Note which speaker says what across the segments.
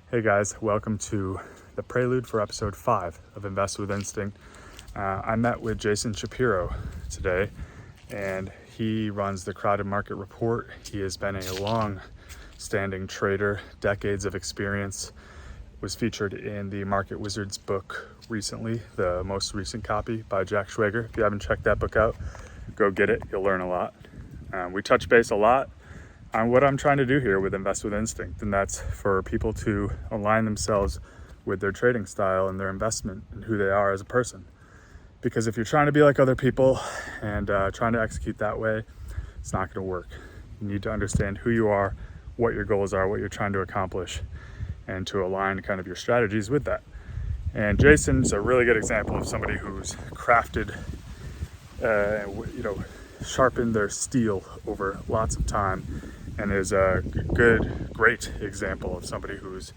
Speaker 1: Hey guys, welcome to the prelude for episode 5 of Invest with Instinct. I met with Jason Shapiro today, and he runs the Crowded Market Report. He has been a long-standing trader, decades of experience, was featured in the Market Wizards book recently, the most recent copy by Jack Schwager. If you haven't checked that book out, go get it. You'll learn a lot. We touch base a lot on what I'm trying to do here with Invest with Instinct, and that's for people to align themselves with their trading style and their investment and who they are as a person. Because if you're trying to be like other people and trying to execute that way, it's not going to work. You need to understand who you are, what your goals are, what you're trying to accomplish, and to align kind of your strategies with that. And Jason's a really good example of somebody who's crafted, sharpened their steel over lots of time, and is a great example of somebody who's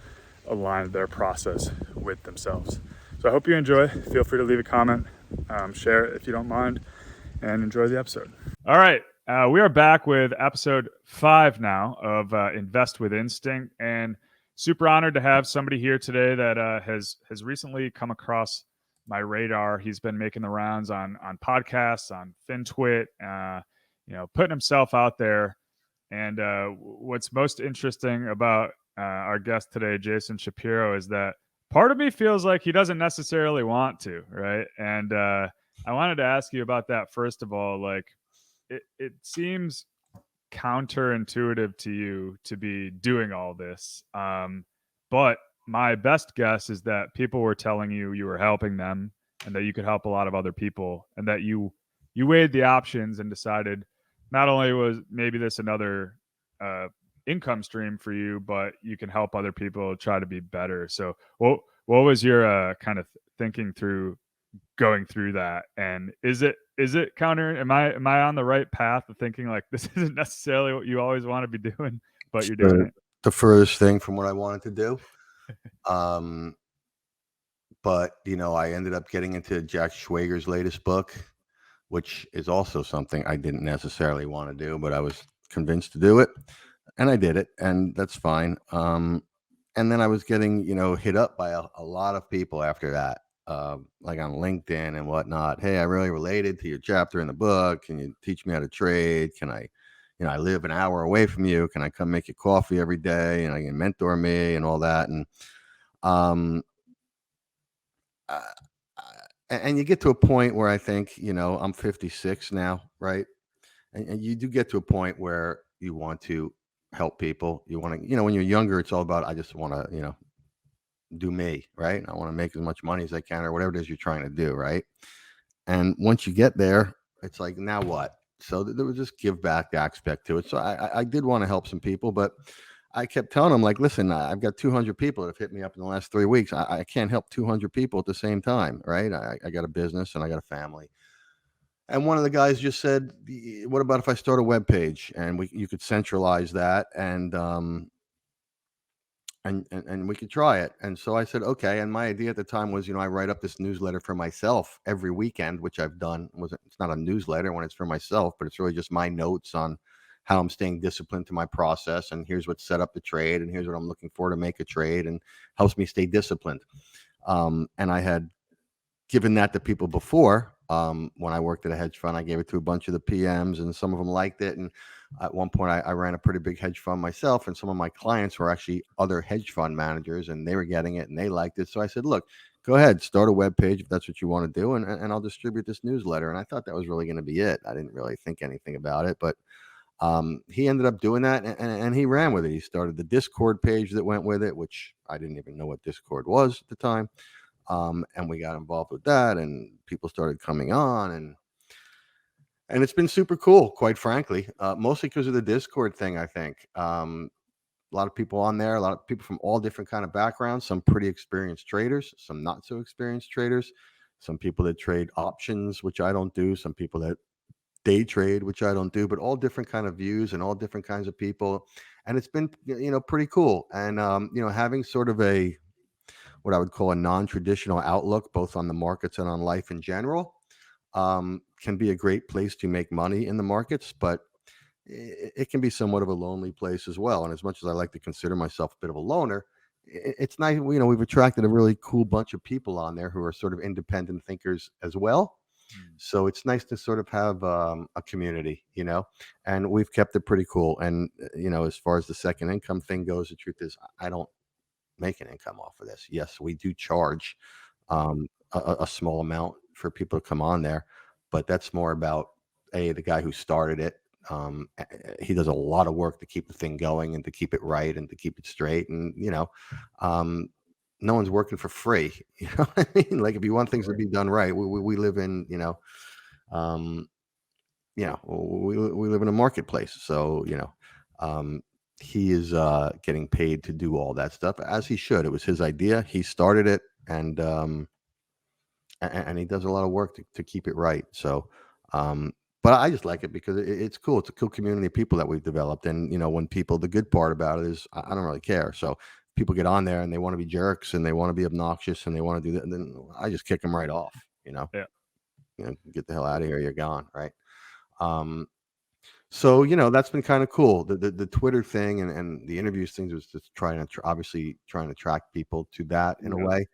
Speaker 1: aligned their process with themselves. So I hope you enjoy. Feel free to leave a comment, share it if you don't mind, and enjoy the episode. All right. We are back with episode 5 now of Invest with Instinct, and super honored to have somebody here today that has recently come across my radar. He's been making the rounds on podcasts, on FinTwit, putting himself out there. And what's most interesting about our guest today, Jason Shapiro, is that part of me feels like he doesn't necessarily want to, right? And I wanted to ask you about that first of all. Like, it seems counterintuitive to you to be doing all this, but my best guess is that people were telling you you were helping them, and that you could help a lot of other people, and that you weighed the options and decided not only was maybe this another income stream for you, but you can help other people try to be better. So what was your kind of thinking through going through that? And is it counter? Am I on the right path of thinking like this isn't necessarily what you always want to be doing, but you're doing it?
Speaker 2: The furthest thing from what I wanted to do. But I ended up getting into Jack Schwager's latest book, which is also something I didn't necessarily want to do, but I was convinced to do it, and I did it, and that's fine. And then I was getting, hit up by a lot of people after that, like on LinkedIn and whatnot. Hey, I really related to your chapter in the book. Can you teach me how to trade? Can I, I live an hour away from you. Can I come make you coffee every day? And I can mentor me and all that. And you get to a point where I think, I'm 56 now, right? And you do get to a point where you want to help people. You want to, when you're younger, it's all about, I just want to, do me, right? I want to make as much money as I can, or whatever it is you're trying to do, right? And once you get there, it's like, now what? So there was this give back aspect to it. So I did want to help some people, but I kept telling them, like, listen, I've got 200 people that have hit me up in the last 3 weeks. I can't help 200 people at the same time, right? I got a business and I got a family. And one of the guys just said, what about if I start a web page and you could centralize that and we could try it. And so I said, okay. And my idea at the time was, I write up this newsletter for myself every weekend, which I've done. It's not a newsletter when it's for myself, but it's really just my notes on how I'm staying disciplined to my process. And here's what set up the trade. And here's what I'm looking for to make a trade, and helps me stay disciplined. And I had given that to people before. When I worked at a hedge fund, I gave it to a bunch of the PMs, and some of them liked it. And at one point, I ran a pretty big hedge fund myself, and some of my clients were actually other hedge fund managers, and they were getting it and they liked it. So I said, look, go ahead, start a web page if that's what you want to do, and I'll distribute this newsletter. And I thought that was really going to be it. I didn't really think anything about it, but he ended up doing that, and he ran with it. He started the Discord page that went with it, which I didn't even know what Discord was at the time. And we got involved with that, and people started coming on, and it's been super cool, quite frankly, mostly because of the Discord thing. I think a lot of people on there, a lot of people from all different kind of backgrounds, some pretty experienced traders, some not so experienced traders, some people that trade options, which I don't do, some people that day trade, which I don't do, but all different kind of views and all different kinds of people. And it's been, pretty cool. And, having sort of what I would call a non-traditional outlook, both on the markets and on life in general, can be a great place to make money in the markets, but it can be somewhat of a lonely place as well. And as much as I like to consider myself a bit of a loner, it's nice. We've attracted a really cool bunch of people on there who are sort of independent thinkers as well.
Speaker 1: Mm.
Speaker 2: So it's nice to sort of have a community, and we've kept it pretty cool. And as far as the second income thing goes, the truth is I don't make an income off of this. Yes, we do charge a small amount for people to come on there, but that's more about the guy who started it. He does a lot of work to keep the thing going and to keep it right and to keep it straight. And um, no one's working for free. You know what I mean? Like if you want things to
Speaker 1: Sure.
Speaker 2: be done right, we live in um, we live in a marketplace. So um, he is getting paid to do all that stuff as he should. It was his idea. He started it, and he does a lot of work to keep it right. So, but I just like it because it's cool. It's a cool community of people that we've developed. And when people, the good part about it is I don't really care. So people get on there and they want to be jerks and they want to be obnoxious and they want to do that, and then I just kick them right off.
Speaker 1: Yeah.
Speaker 2: Get the hell out of here. You're gone, right? Um, so that's been kind of cool. The Twitter thing and the interviews things was just trying to obviously trying to attract people to that in a
Speaker 1: Yeah.
Speaker 2: way.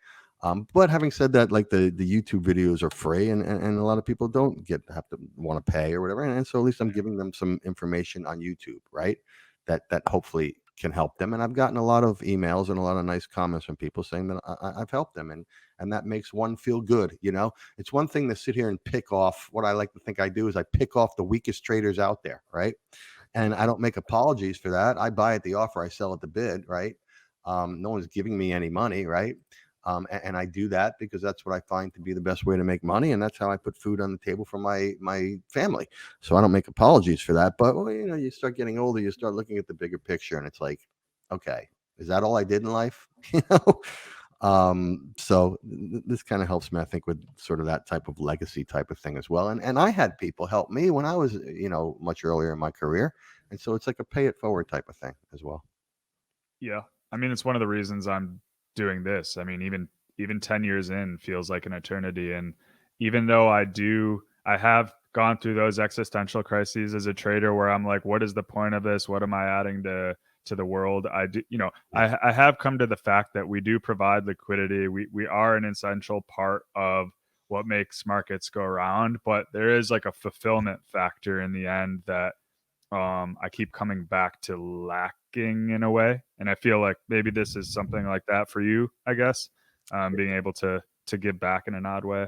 Speaker 2: But having said that, like the YouTube videos are free, and a lot of people don't have to want to pay or whatever. And so at least I'm giving them some information on YouTube, right? That hopefully can help them. And I've gotten a lot of emails and a lot of nice comments from people saying that I've helped them, and that makes one feel good. It's one thing to sit here and pick off. What I like to think I do is I pick off the weakest traders out there, right? And I don't make apologies for that. I buy at the offer, I sell at the bid, right? No one's giving me any money, right? And I do that because that's what I find to be the best way to make money, and that's how I put food on the table for my family. So I don't make apologies for that. But well, you start getting older, you start looking at the bigger picture, and it's like, okay, is that all I did in life? You know. So this kind of helps me, I think, with sort of that type of legacy type of thing as well. And I had people help me when I was, much earlier in my career, and so it's like a pay it forward type of thing as well.
Speaker 1: Yeah. I mean, it's one of the reasons I'm doing this. I mean, even 10 years in feels like an eternity. And even though I have gone through those existential crises as a trader where I'm like, what is the point of this? What am I adding to the world? I do,
Speaker 2: Yeah.
Speaker 1: I have come to the fact that we do provide liquidity. We are an essential part of what makes markets go around, but there is like a fulfillment factor in the end that I keep coming back to lacking in a way, and I feel like maybe this is something like that for you, I guess, being able to give back in an odd way.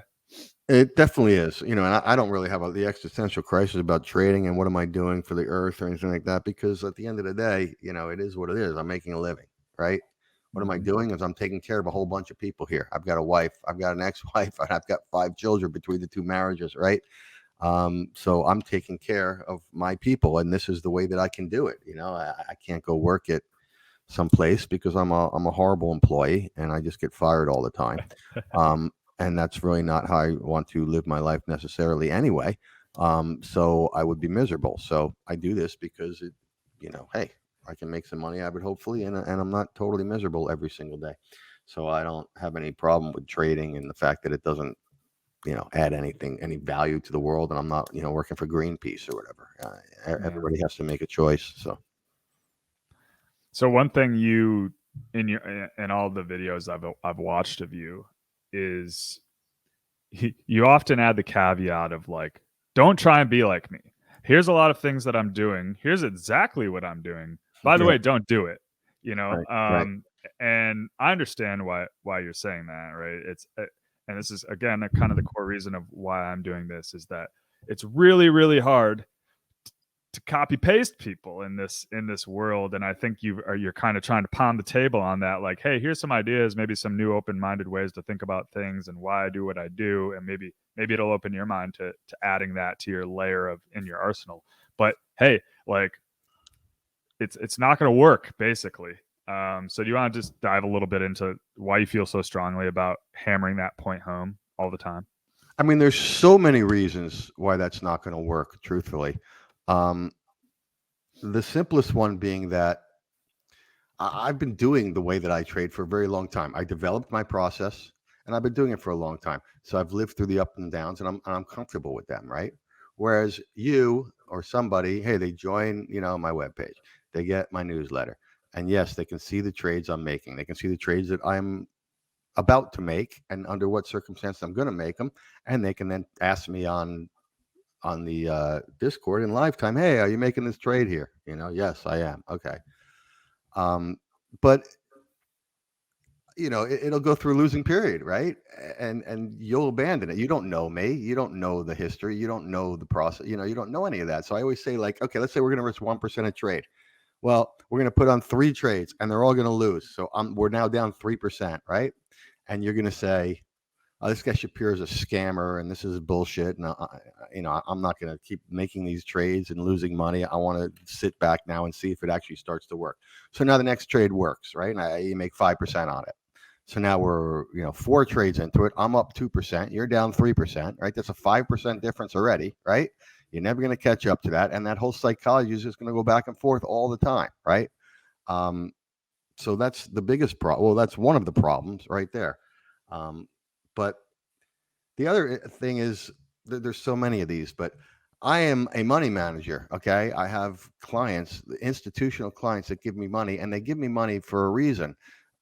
Speaker 2: It definitely is, and I don't really have the existential crisis about trading and what am I doing for the earth or anything like that, because at the end of the day, it is what it is. I'm making a living, right? What am I
Speaker 1: Mhm.
Speaker 2: doing? Is I'm taking care of a whole bunch of people here. I've got a wife, I've got an ex-wife, and I've got 5 children between the 2 marriages, right? So I'm taking care of my people, and this is the way that I can do it. I can't go work at someplace because I'm a horrible employee and I just get fired all the time. And that's really not how I want to live my life necessarily anyway. So I would be miserable. So I do this because hey, I can make some money out of it hopefully, and I'm not totally miserable every single day. So I don't have any problem with trading and the fact that it doesn't add any value to the world, and I'm not working for Greenpeace or whatever.
Speaker 1: Yeah.
Speaker 2: Everybody has to make a choice. So
Speaker 1: So one thing you in all the videos I've watched of you is you often add the caveat of like, don't try and be like me. Here's a lot of things that I'm doing. Here's exactly what I'm doing. By the
Speaker 2: yeah,
Speaker 1: way, don't do it. You know,
Speaker 2: right, right.
Speaker 1: and I understand why you're saying that, right? And this is again kind of the core reason of why I'm doing this is that it's really really hard to copy paste people in this world, and I think you're kind of trying to pound the table on that, like, hey, here's some ideas, maybe some new open-minded ways to think about things and why I do what I do, and maybe it'll open your mind to adding that to your layer of in your arsenal. But hey, like, it's not going to work basically. So do you want to just dive a little bit into why you feel so strongly about hammering that point home all the time?
Speaker 2: I mean, there's so many reasons why that's not going to work, truthfully. Um, the simplest one being that I've been doing the way that I trade for a very long time. I developed my process and I've been doing it for a long time. So I've lived through the ups and downs, and I'm comfortable with them, right? Whereas you or somebody, hey, they join, my webpage, they get my newsletter, And yes, they can see the trades I'm making. They can see the trades that I'm about to make and under what circumstance I'm going to make them. And they can then ask me on the Discord in live time, hey, are you making this trade here? Yes, I am. Okay. But it'll go through a losing period, right? And you'll abandon it. You don't know me. You don't know the history. You don't know the process. You don't know any of that. So I always say, like, okay, let's say we're going to risk 1% a trade. Well, we're going to put on 3 trades and they're all going to lose. So we're now down 3%, right? And you're going to say, oh, this guy Shapiro is a scammer and this is bullshit. And I'm not going to keep making these trades and losing money. I want to sit back now and see if it actually starts to work. So now the next trade works, right? And you make 5% on it. So now we're 4 trades into it. I'm up 2%. You're down 3%, right? That's a 5% difference already, right? You're never going to catch up to that, and that whole psychology is just going to go back and forth all the time, right? So that's the biggest problem. Well, that's one of the problems right there. But the other thing is there's so many of these, but I am a money manager. Okay. I have clients, institutional clients that give me money, and they give me money for a reason.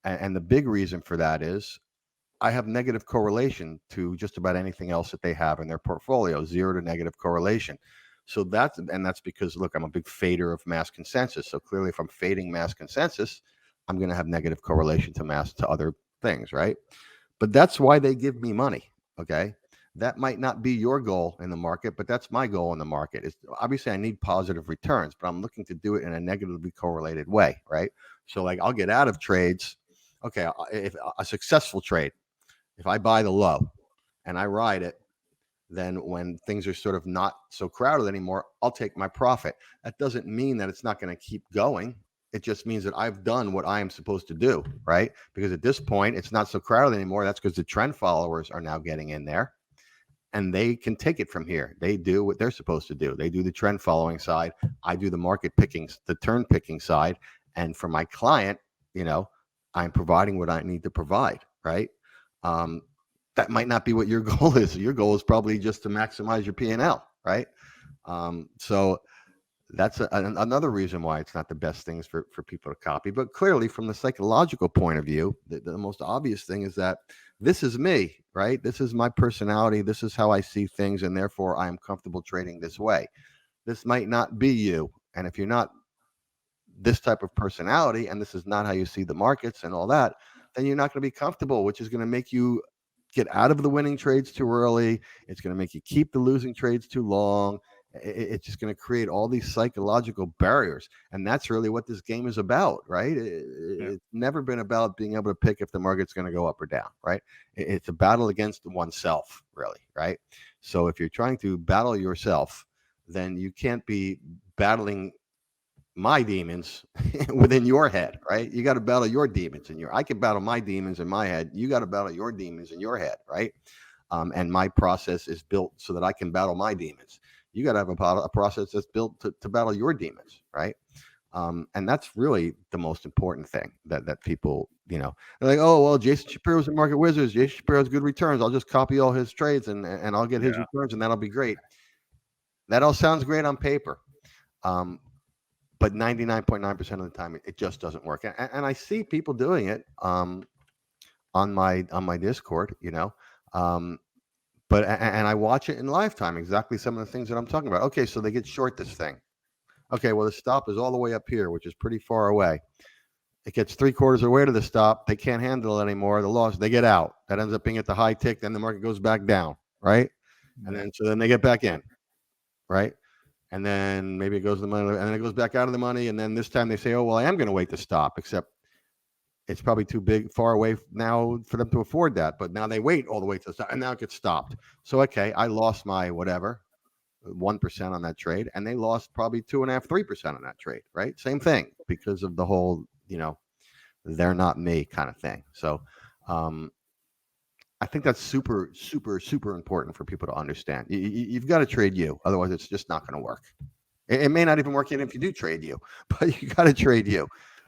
Speaker 2: And the big reason for that is I have negative correlation to just about anything else that they have in their portfolio, 0 to negative correlation. So that's because, look, I'm a big fader of mass consensus. So clearly, if I'm fading mass consensus, I'm going to have negative correlation to other things, right? But that's why they give me money. Okay. That might not be your goal in the market, but that's my goal in the market. Is obviously I need positive returns, but I'm looking to do it in a negatively correlated way, right? So like I'll get out of trades. Okay, if a successful trade, if I buy the low and I ride it, then when things are sort of not so crowded anymore, I'll take my profit. That doesn't mean that it's not going to keep going. It just means that I've done what I am supposed to do, right? Because at this point, it's not so crowded anymore. That's because the trend followers are now getting in there and they can take it from here. They do what they're supposed to do. They do the trend following side. I do the market picking, the turn picking side. And for my client, I'm providing what I need to provide, right? That might not be what your goal is. Your goal is probably just to maximize your P&L, right? So that's another reason why it's not the best things for people to copy. But clearly, from the psychological point of view, the most obvious thing is that this is me, right? This is my personality. This is how I see things, and therefore I am comfortable trading this way. This might not be you. And if you're not this type of personality and this is not how you see the markets and all that, then you're not going to be comfortable, which is going to make you get out of the winning trades too early. It's going to make you keep the losing trades too long. It's just going to create all these psychological barriers. And that's really what this game is about, right? It's never been about being able to pick if the market's going to go up or down, right? It's a battle against oneself, really, right? So if you're trying to battle yourself, then you can't be battling my demons within your head, right? You got to battle your demons I can battle my demons in my head. You got to battle your demons in your head, right? And my process is built so that I can battle my demons. You got to have a process that's built to battle your demons, right? And that's really the most important thing that people, they're like, oh, well, Jason Shapiro's a market wizard. Jason Shapiro's good returns. I'll just copy all his trades and I'll get his returns and that'll be great. That all sounds great on paper. But 99.9% of the time, it just doesn't work. And I see people doing it on my Discord, but and I watch it in lifetime, exactly some of the things that I'm talking about. Okay, so they get short this thing. Okay, well, the stop is all the way up here, which is pretty far away. It gets 3/4 of the way to the stop. They can't handle it anymore. The loss, they get out. That ends up being at the high tick. Then the market goes back down, right? And then they get back in, right? And then maybe it goes to the money, and then it goes back out of the money. And then this time they say, oh, well, I am going to wait to stop, except it's probably too far away now for them to afford that. But now they wait all the way to the stop, and now it gets stopped. So, okay, I lost my whatever, 1% on that trade, and they lost probably 2.5%, 3% on that trade, right? Same thing because of the whole, they're not me kind of thing. So, I think that's super, super, super important for people to understand. You've got to trade you. Otherwise, it's just not going to work. It may not even work even if you do trade you, but you got to trade you.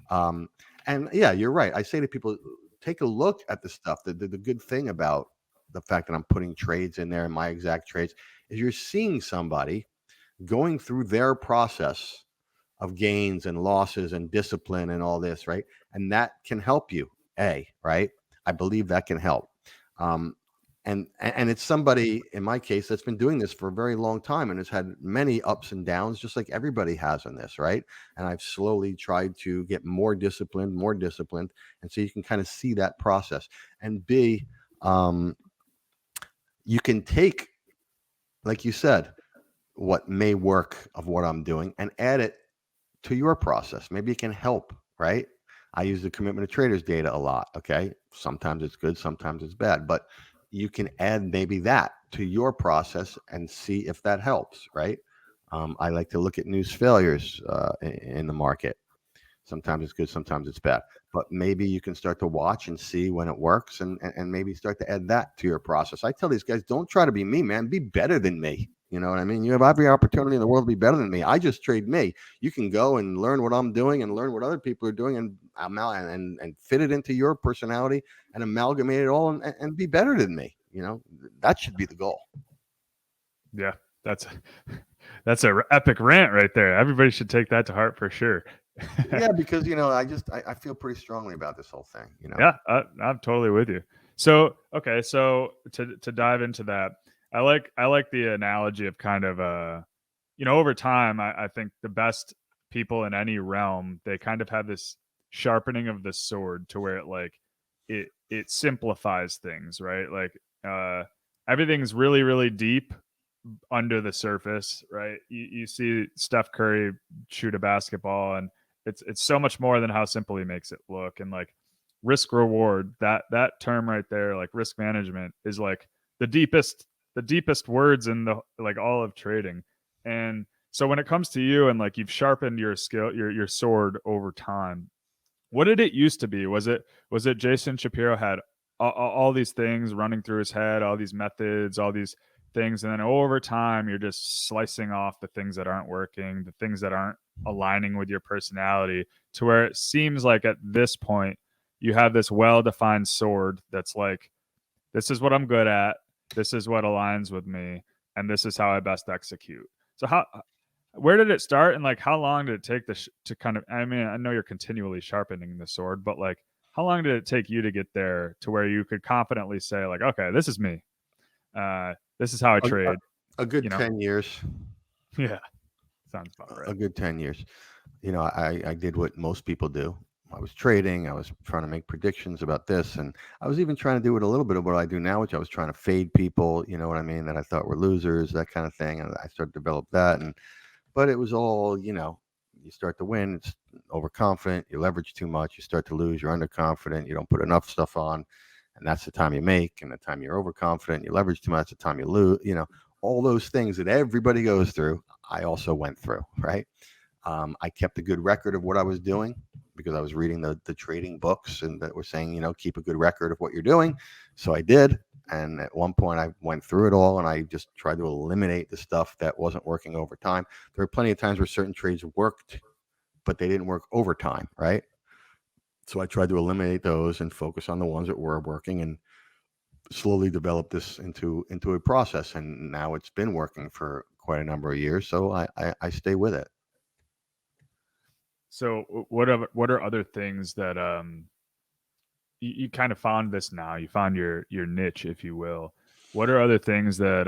Speaker 2: And yeah, you're right. I say to people, take a look at the stuff. The good thing about the fact that I'm putting trades in there and my exact trades is you're seeing somebody going through their process of gains and losses and discipline and all this, right? And that can help you, right? I believe that can help. Um, and it's somebody in my case that's been doing this for a very long time and has had many ups and downs, just like everybody has in this, right? And I've slowly tried to get more disciplined, and so you can kind of see that process. And B, um, you can take, like you said, what may work of what I'm doing and add it to your process. Maybe it can help, right? I use the commitment to traders data a lot. Okay. Sometimes it's good, sometimes it's bad, but you can add maybe that to your process and see if that helps, right? I like to look at news failures in the market. Sometimes it's good, sometimes it's bad. But maybe you can start to watch and see when it works, and maybe start to add that to your process. I tell these guys, don't try to be me, man. Be better than me. You know what I mean? You have every opportunity in the world to be better than me. I just trade me. You can go and learn what I'm doing and learn what other people are doing, and fit it into your personality and amalgamate it all, and be better than me. That should be the goal.
Speaker 1: Yeah, that's that's a epic rant right there. Everybody should take that to heart for sure.
Speaker 2: Yeah, because I feel pretty strongly about this whole thing.
Speaker 1: Yeah, I'm totally with you. So okay, so to dive into that, I like the analogy of kind of over time, I think the best people in any realm, they kind of have this sharpening of the sword to where it simplifies things, right? Like everything's really really deep under the surface, right? You see Steph Curry shoot a basketball, and it's so much more than how simple he makes it look. And like risk reward, that term right there, like risk management, is like the deepest words in the like all of trading. And so when it comes to you, and like you've sharpened your skill, your sword over time, what did it used to be? Was it Jason Shapiro had all these things running through his head, all these methods, all these things, and then over time you're just slicing off the things that aren't working, the things that aren't aligning with your personality, to where it seems like at this point you have this well-defined sword that's like, this is what I'm good at, this is what aligns with me, and this is how I best execute. So where did it start, and like how long did it take to kind of, I mean, I know you're continually sharpening the sword, but like how long did it take you to get there to where you could confidently say like, okay, this is me, this is how I
Speaker 2: A, a,
Speaker 1: trade,
Speaker 2: a good
Speaker 1: you know?
Speaker 2: 10 years.
Speaker 1: Yeah, sounds about right.
Speaker 2: A good 10 years. I did what most people do. I was trading. I was trying to make predictions about this. And I was even trying to do it a little bit of what I do now, which I was trying to fade people, you know what I mean, that I thought were losers, that kind of thing. And I started to develop that. But it was all, you start to win, it's overconfident, you leverage too much, you start to lose, you're underconfident, you don't put enough stuff on. And that's the time you make. And the time you're overconfident, you leverage too much, the time you lose, all those things that everybody goes through, I also went through, right? I kept a good record of what I was doing because I was reading the trading books, and that were saying, keep a good record of what you're doing. So I did. And at one point I went through it all, and I just tried to eliminate the stuff that wasn't working over time. There were plenty of times where certain trades worked, but they didn't work over time, right? So I tried to eliminate those and focus on the ones that were working, and slowly develop this into a process. And now it's been working for quite a number of years. So I stay with it.
Speaker 1: So what are other things that you kind of found this now? You found your niche, if you will. What are other things that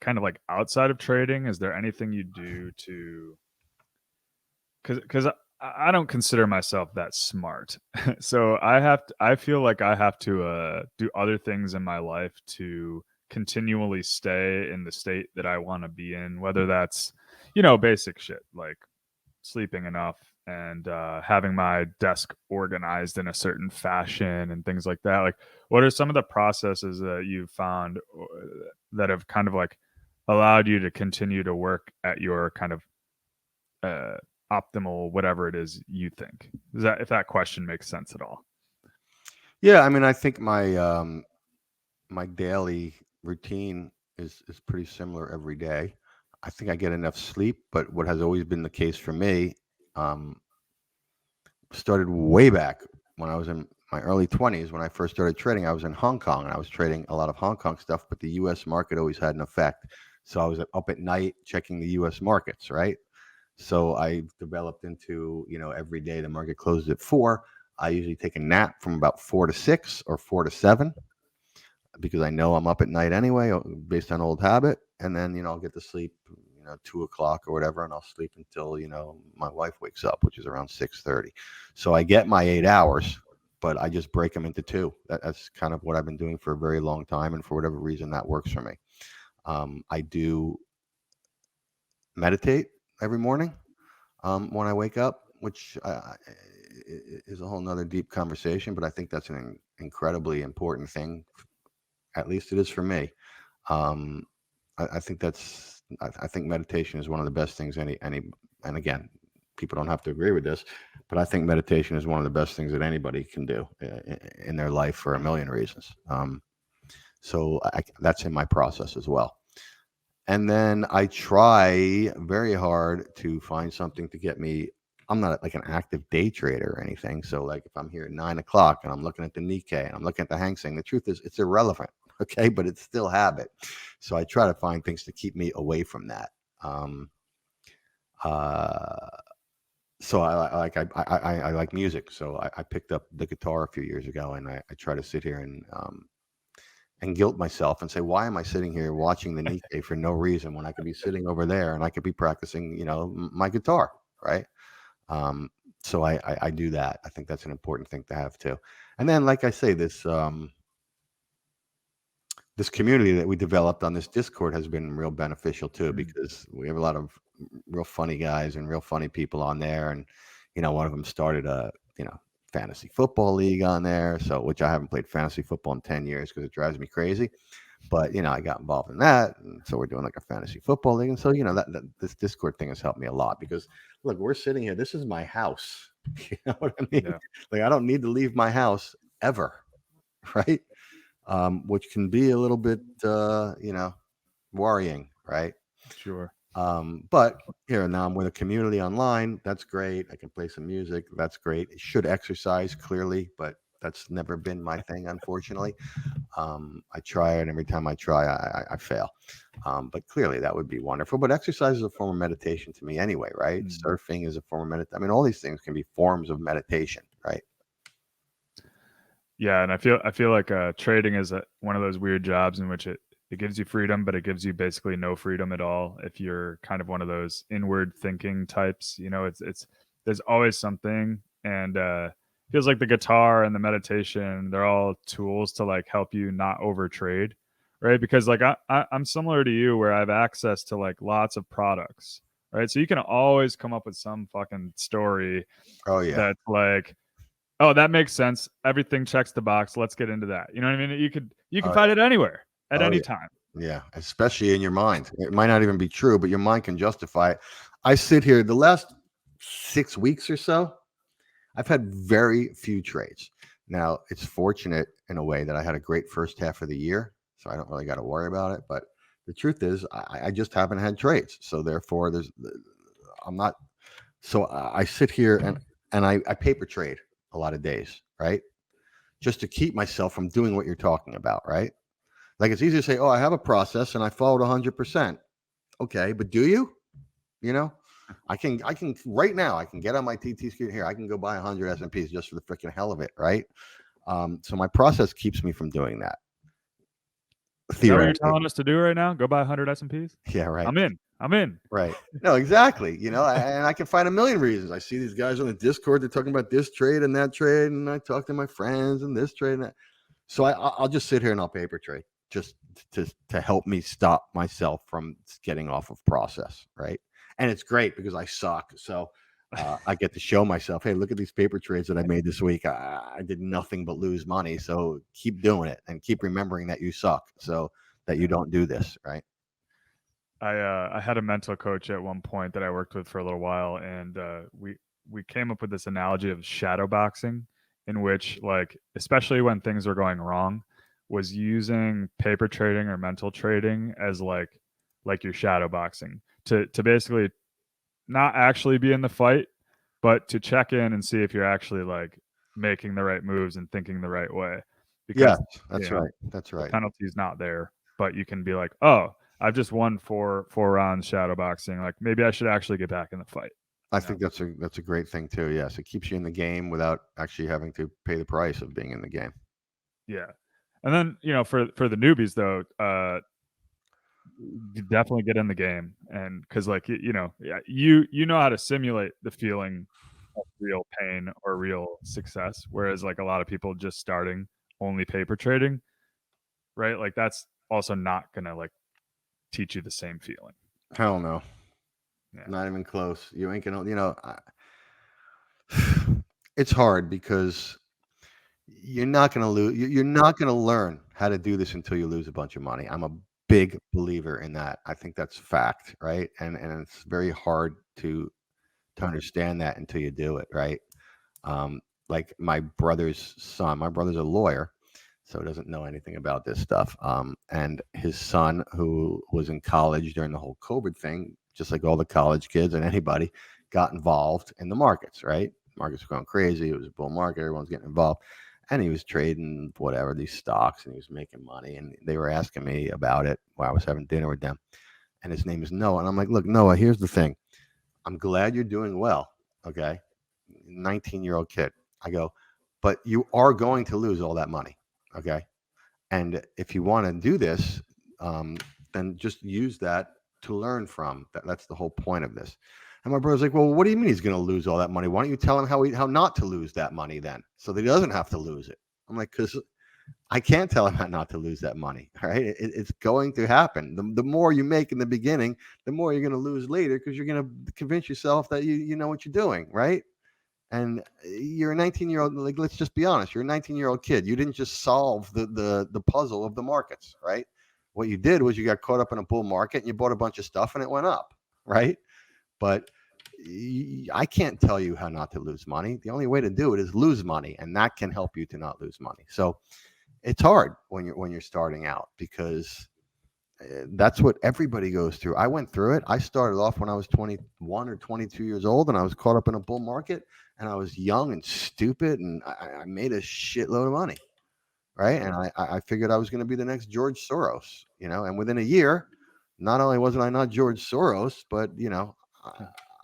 Speaker 1: kind of like outside of trading? Is there anything you do to, because I don't consider myself that smart, so I feel like I have to do other things in my life to continually stay in the state that I want to be in, whether that's basic shit like sleeping enough, and having my desk organized in a certain fashion and things like that. Like, what are some of the processes that you've found that have kind of like allowed you to continue to work at your kind of uh, optimal, whatever it is you think? If that question makes sense at all?
Speaker 2: Yeah, I mean, I think my daily routine is pretty similar every day. I think I get enough sleep, but what has always been the case for me, um, started way back when I was in my early 20s. When I first started trading, I was in Hong Kong, and I was trading a lot of Hong Kong stuff, but the US market always had an effect. So I was up at night checking the US markets, right? So I developed into, every day the market closes at 4. I usually take a nap from about 4 to 6 or 4 to 7 because I know I'm up at night anyway, based on old habit. And then, I'll get to sleep, 2 o'clock or whatever, and I'll sleep until, my wife wakes up, which is around 6:30. So I get my 8 hours, but I just break them into two. That's kind of what I've been doing for a very long time. And for whatever reason, that works for me. I do meditate every morning when I wake up, which is a whole nother deep conversation, but I think that's an incredibly important thing. At least it is for me. Um, I think I think meditation is one of the best things and again, people don't have to agree with this, but I think meditation is one of the best things that anybody can do in their life for a million reasons. So that's in my process as well. And then I try very hard to find something to get me. I'm not like an active day trader or anything. So like if I'm here at 9 o'clock and I'm looking at the Nikkei and I'm looking at the Hang Seng, the truth is it's irrelevant. Okay, but it's still habit. So I try to find things to keep me away from that. Um, uh, so I like music. So I picked up the guitar a few years ago, and I try to sit here and guilt myself and say, why am I sitting here watching the Nikkei for no reason when I could be sitting over there and I could be practicing, my guitar, right? Um, so I do that. I think that's an important thing to have too. And then, like I say, this community that we developed on this Discord has been real beneficial too, because we have a lot of real funny guys and real funny people on there. And, one of them started a, fantasy football league on there. So, which I haven't played fantasy football in 10 years because it drives me crazy. But, I got involved in that. And so we're doing like a fantasy football league. And so, that this Discord thing has helped me a lot because look, we're sitting here. This is my house. You know what I mean?
Speaker 1: Yeah.
Speaker 2: Like, I don't need to leave my house ever. Right. Which can be a little bit, worrying, right?
Speaker 1: Sure.
Speaker 2: But here now I'm with a community online. That's great. I can play some music. That's great. I should exercise clearly, but that's never been my thing, unfortunately. I try it. Every time I try, I fail. But clearly, that would be wonderful. But exercise is a form of meditation to me, anyway, right? Surfing is a form of meditation. I mean, all these things can be forms of meditation, right?
Speaker 1: Yeah, and I feel like trading is one of those weird jobs in which it gives you freedom, but it gives you basically no freedom at all if you're kind of one of those inward thinking types. It's there's always something, and feels like the guitar and the meditation, they're all tools to like help you not over trade, right? Because like I'm similar to you where I have access to like lots of products, right? So you can always come up with some fucking story
Speaker 2: Oh yeah.
Speaker 1: that's like, oh, that makes sense. Everything checks the box. Let's get into that. You know what I mean? You can find it anywhere at
Speaker 2: Oh
Speaker 1: any
Speaker 2: yeah.
Speaker 1: time.
Speaker 2: Yeah, especially in your mind. It might not even be true, but your mind can justify it. I sit here the last 6 weeks or so. I've had very few trades. Now, it's fortunate in a way that I had a great first half of the year, so I don't really got to worry about it. But the truth is, I just haven't had trades. So therefore, I'm not. So I sit here and I paper trade a lot of days, right? Just to keep myself from doing what you're talking about, right? Like it's easy to say, oh, I have a process and I followed 100%. Okay, but do you? You know, I can right now. I can get on my TT screen here. I can go buy 100 S&Ps just for the freaking hell of it, right? So my process keeps me from doing that.
Speaker 1: Is that what you're
Speaker 2: Theoretically,
Speaker 1: telling us to do right now? Go buy 100 S&Ps?
Speaker 2: yeah, right,
Speaker 1: I'm in.
Speaker 2: right. No, exactly. And I can find a million reasons. I see these guys on the Discord. They're talking about this trade and that trade, and I talk to my friends and this trade and that. So I'll just sit here and I'll paper trade just to help me stop myself from getting off of process, right? And it's great because I suck. So I get to show myself, hey, look at these paper trades that I made this week. I did nothing but lose money. So keep doing it and keep remembering that you suck so that you don't do this, right?
Speaker 1: I had a mental coach at one point that I worked with for a little while, and we came up with this analogy of shadow boxing, in which like especially when things are going wrong, was using paper trading or mental trading as like your shadow boxing to basically not actually be in the fight, but to check in and see if you're actually like making the right moves and thinking the right way.
Speaker 2: Yeah,
Speaker 1: Because
Speaker 2: that's right. That's
Speaker 1: the
Speaker 2: right.
Speaker 1: penalty's not there, but you can be like, oh, I've just won four rounds shadow boxing. Like maybe I should actually get back in the fight.
Speaker 2: I
Speaker 1: You know?
Speaker 2: think that's a great thing too. Yes, it keeps you in the game without actually having to pay the price of being in the game.
Speaker 1: Yeah. And then, for the newbies though, you definitely get in the game, and because like yeah, you know how to simulate the feeling of real pain or real success, whereas like a lot of people just starting only paper trading, right? Like that's also not gonna like teach you the same feeling.
Speaker 2: Hell no,
Speaker 1: Yeah.
Speaker 2: not even close. You ain't gonna. It's hard because you're not going to lose. You're not going to learn how to do this until you lose a bunch of money. I'm a big believer in that. I think that's fact, right? And it's very hard to understand that until you do it, right? Like my brother's son. My brother's a lawyer, so he doesn't know anything about this stuff. And his son, who was in college during the whole COVID thing, just like all the college kids and anybody, got involved in the markets, right? Markets were going crazy. It was a bull market. Everyone's getting involved. And he was trading whatever, these stocks, and he was making money. And they were asking me about it while I was having dinner with them. And his name is Noah. And I'm like, look, Noah, here's the thing. I'm glad you're doing well. Okay. 19-year-old kid. I go, but you are going to lose all that money. Okay. And if you want to do this, then just use that to learn from. That's the whole point of this. And my brother's like, well, what do you mean he's going to lose all that money? Why don't you tell him how not to lose that money then, so that he doesn't have to lose it? I'm like, because I can't tell him how not to lose that money. Right? It's going to happen. The more you make in the beginning, the more you're going to lose later, because you're going to convince yourself that you know what you're doing, right? And you're a 19-year-old. Like, let's just be honest. You're a 19-year-old kid. You didn't just solve the puzzle of the markets, right? What you did was you got caught up in a bull market and you bought a bunch of stuff and it went up, right? But I can't tell you how not to lose money. The only way to do it is lose money, and that can help you to not lose money. So it's hard when you're starting out, because that's what everybody goes through. I went through it. I started off when I was 21 or 22 years old, and I was caught up in a bull market, and I was young and stupid, and I made a shitload of money, right? And I figured I was going to be the next George Soros, and within a year, not only wasn't I not George Soros, but,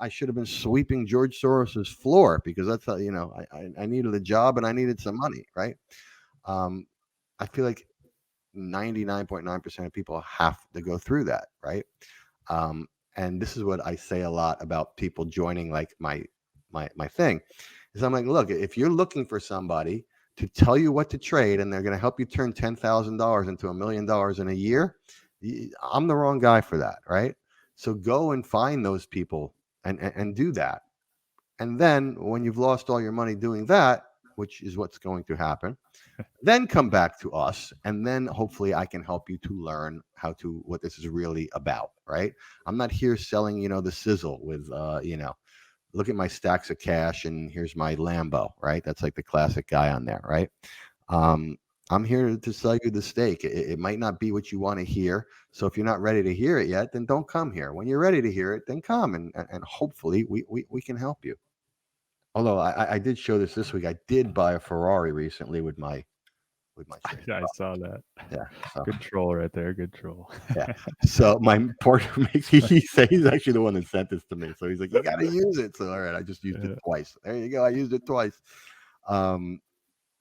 Speaker 2: I should have been sweeping George Soros's floor, because that's how, I needed a job and I needed some money, right? I feel like 99.9% of people have to go through that, right? And this is what I say a lot about people joining, like my thing, is I'm like, look, if you're looking for somebody to tell you what to trade and they're going to help you turn $10,000 into $1 million in a year, I'm the wrong guy for that, right? So go and find those people and do that. And then when you've lost all your money doing that, which is what's going to happen, then come back to us, and then hopefully I can help you to learn what this is really about, right? I'm not here selling, the sizzle with, look at my stacks of cash and here's my Lambo, right? That's like the classic guy on there, right? I'm here to sell you the steak. It might not be what you want to hear. So if you're not ready to hear it yet, then don't come here. When you're ready to hear it, then come, and hopefully we can help you. Although I did show this week. I did buy a Ferrari recently with my shit.
Speaker 1: I saw that.
Speaker 2: Yeah. So
Speaker 1: Good troll right there. Good troll.
Speaker 2: yeah. So my partner he's actually the one that sent this to me. So he's like, you got to use it. So all right, I just used it twice. There you go. I used it twice.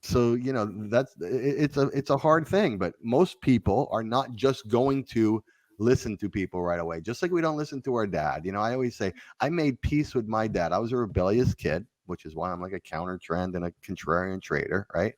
Speaker 2: So it's a hard thing, but most people are not just going to listen to people right away. Just like we don't listen to our dad. I always say I made peace with my dad. I was a rebellious kid, which is why I'm like a counter trend and a contrarian trader, right?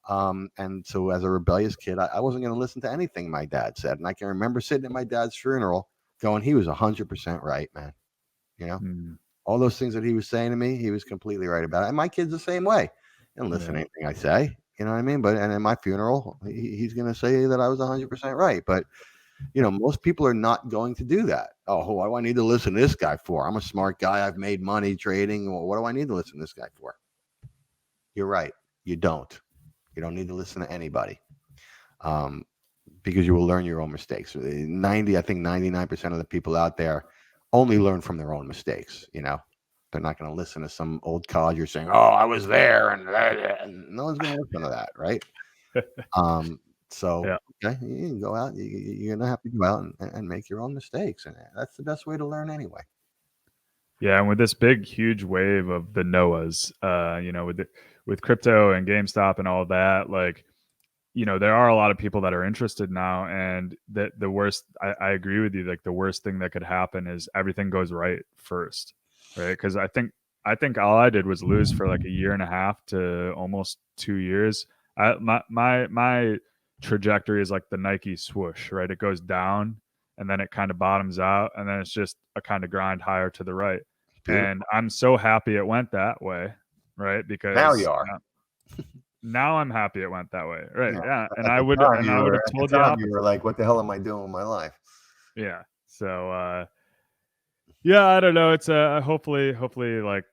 Speaker 2: And so as a rebellious kid, I wasn't going to listen to anything my dad said. And I can remember sitting at my dad's funeral going, he was 100% right, man. All those things that he was saying to me, he was completely right about it. And my kid's the same way. He don't listen to anything I say, you know what I mean? But, and in my funeral, he's going to say that I was 100% right. But, most people are not going to do that. Oh, what do I need to listen to this guy for? I'm a smart guy. I've made money trading. Well, what do I need to listen to this guy for? You're right. You don't. You don't need to listen to anybody, because you will learn your own mistakes. I think 99% of the people out there only learn from their own mistakes. They're not going to listen to some old codger saying, "Oh, I was there," and no one's going to listen to that, right? So
Speaker 1: Yeah.
Speaker 2: okay, you can go out. You're gonna have to go out and make your own mistakes, and that's the best way to learn anyway.
Speaker 1: Yeah, and with this big, huge wave of the Noahs, with crypto and GameStop and all that, like, there are a lot of people that are interested now, and the worst, I agree with you, like the worst thing that could happen is everything goes right first, right? Because I think all I did was lose for like a year and a half to almost 2 years. My trajectory is like the Nike swoosh, right? It goes down and then it kind of bottoms out, and then it's just a kind of grind higher to the right. And
Speaker 2: Beautiful.
Speaker 1: I'm so happy it went that way, right?
Speaker 2: Now you
Speaker 1: Because
Speaker 2: are.
Speaker 1: now I'm happy it went that way. Right.
Speaker 2: Yeah.
Speaker 1: Yeah. And
Speaker 2: At
Speaker 1: I
Speaker 2: the
Speaker 1: would
Speaker 2: time,
Speaker 1: and
Speaker 2: you
Speaker 1: I would
Speaker 2: were
Speaker 1: have
Speaker 2: at the
Speaker 1: told the
Speaker 2: time you were
Speaker 1: opposite.
Speaker 2: like, "What the hell am I doing with my life?"
Speaker 1: Yeah. So yeah, I don't know. It's hopefully like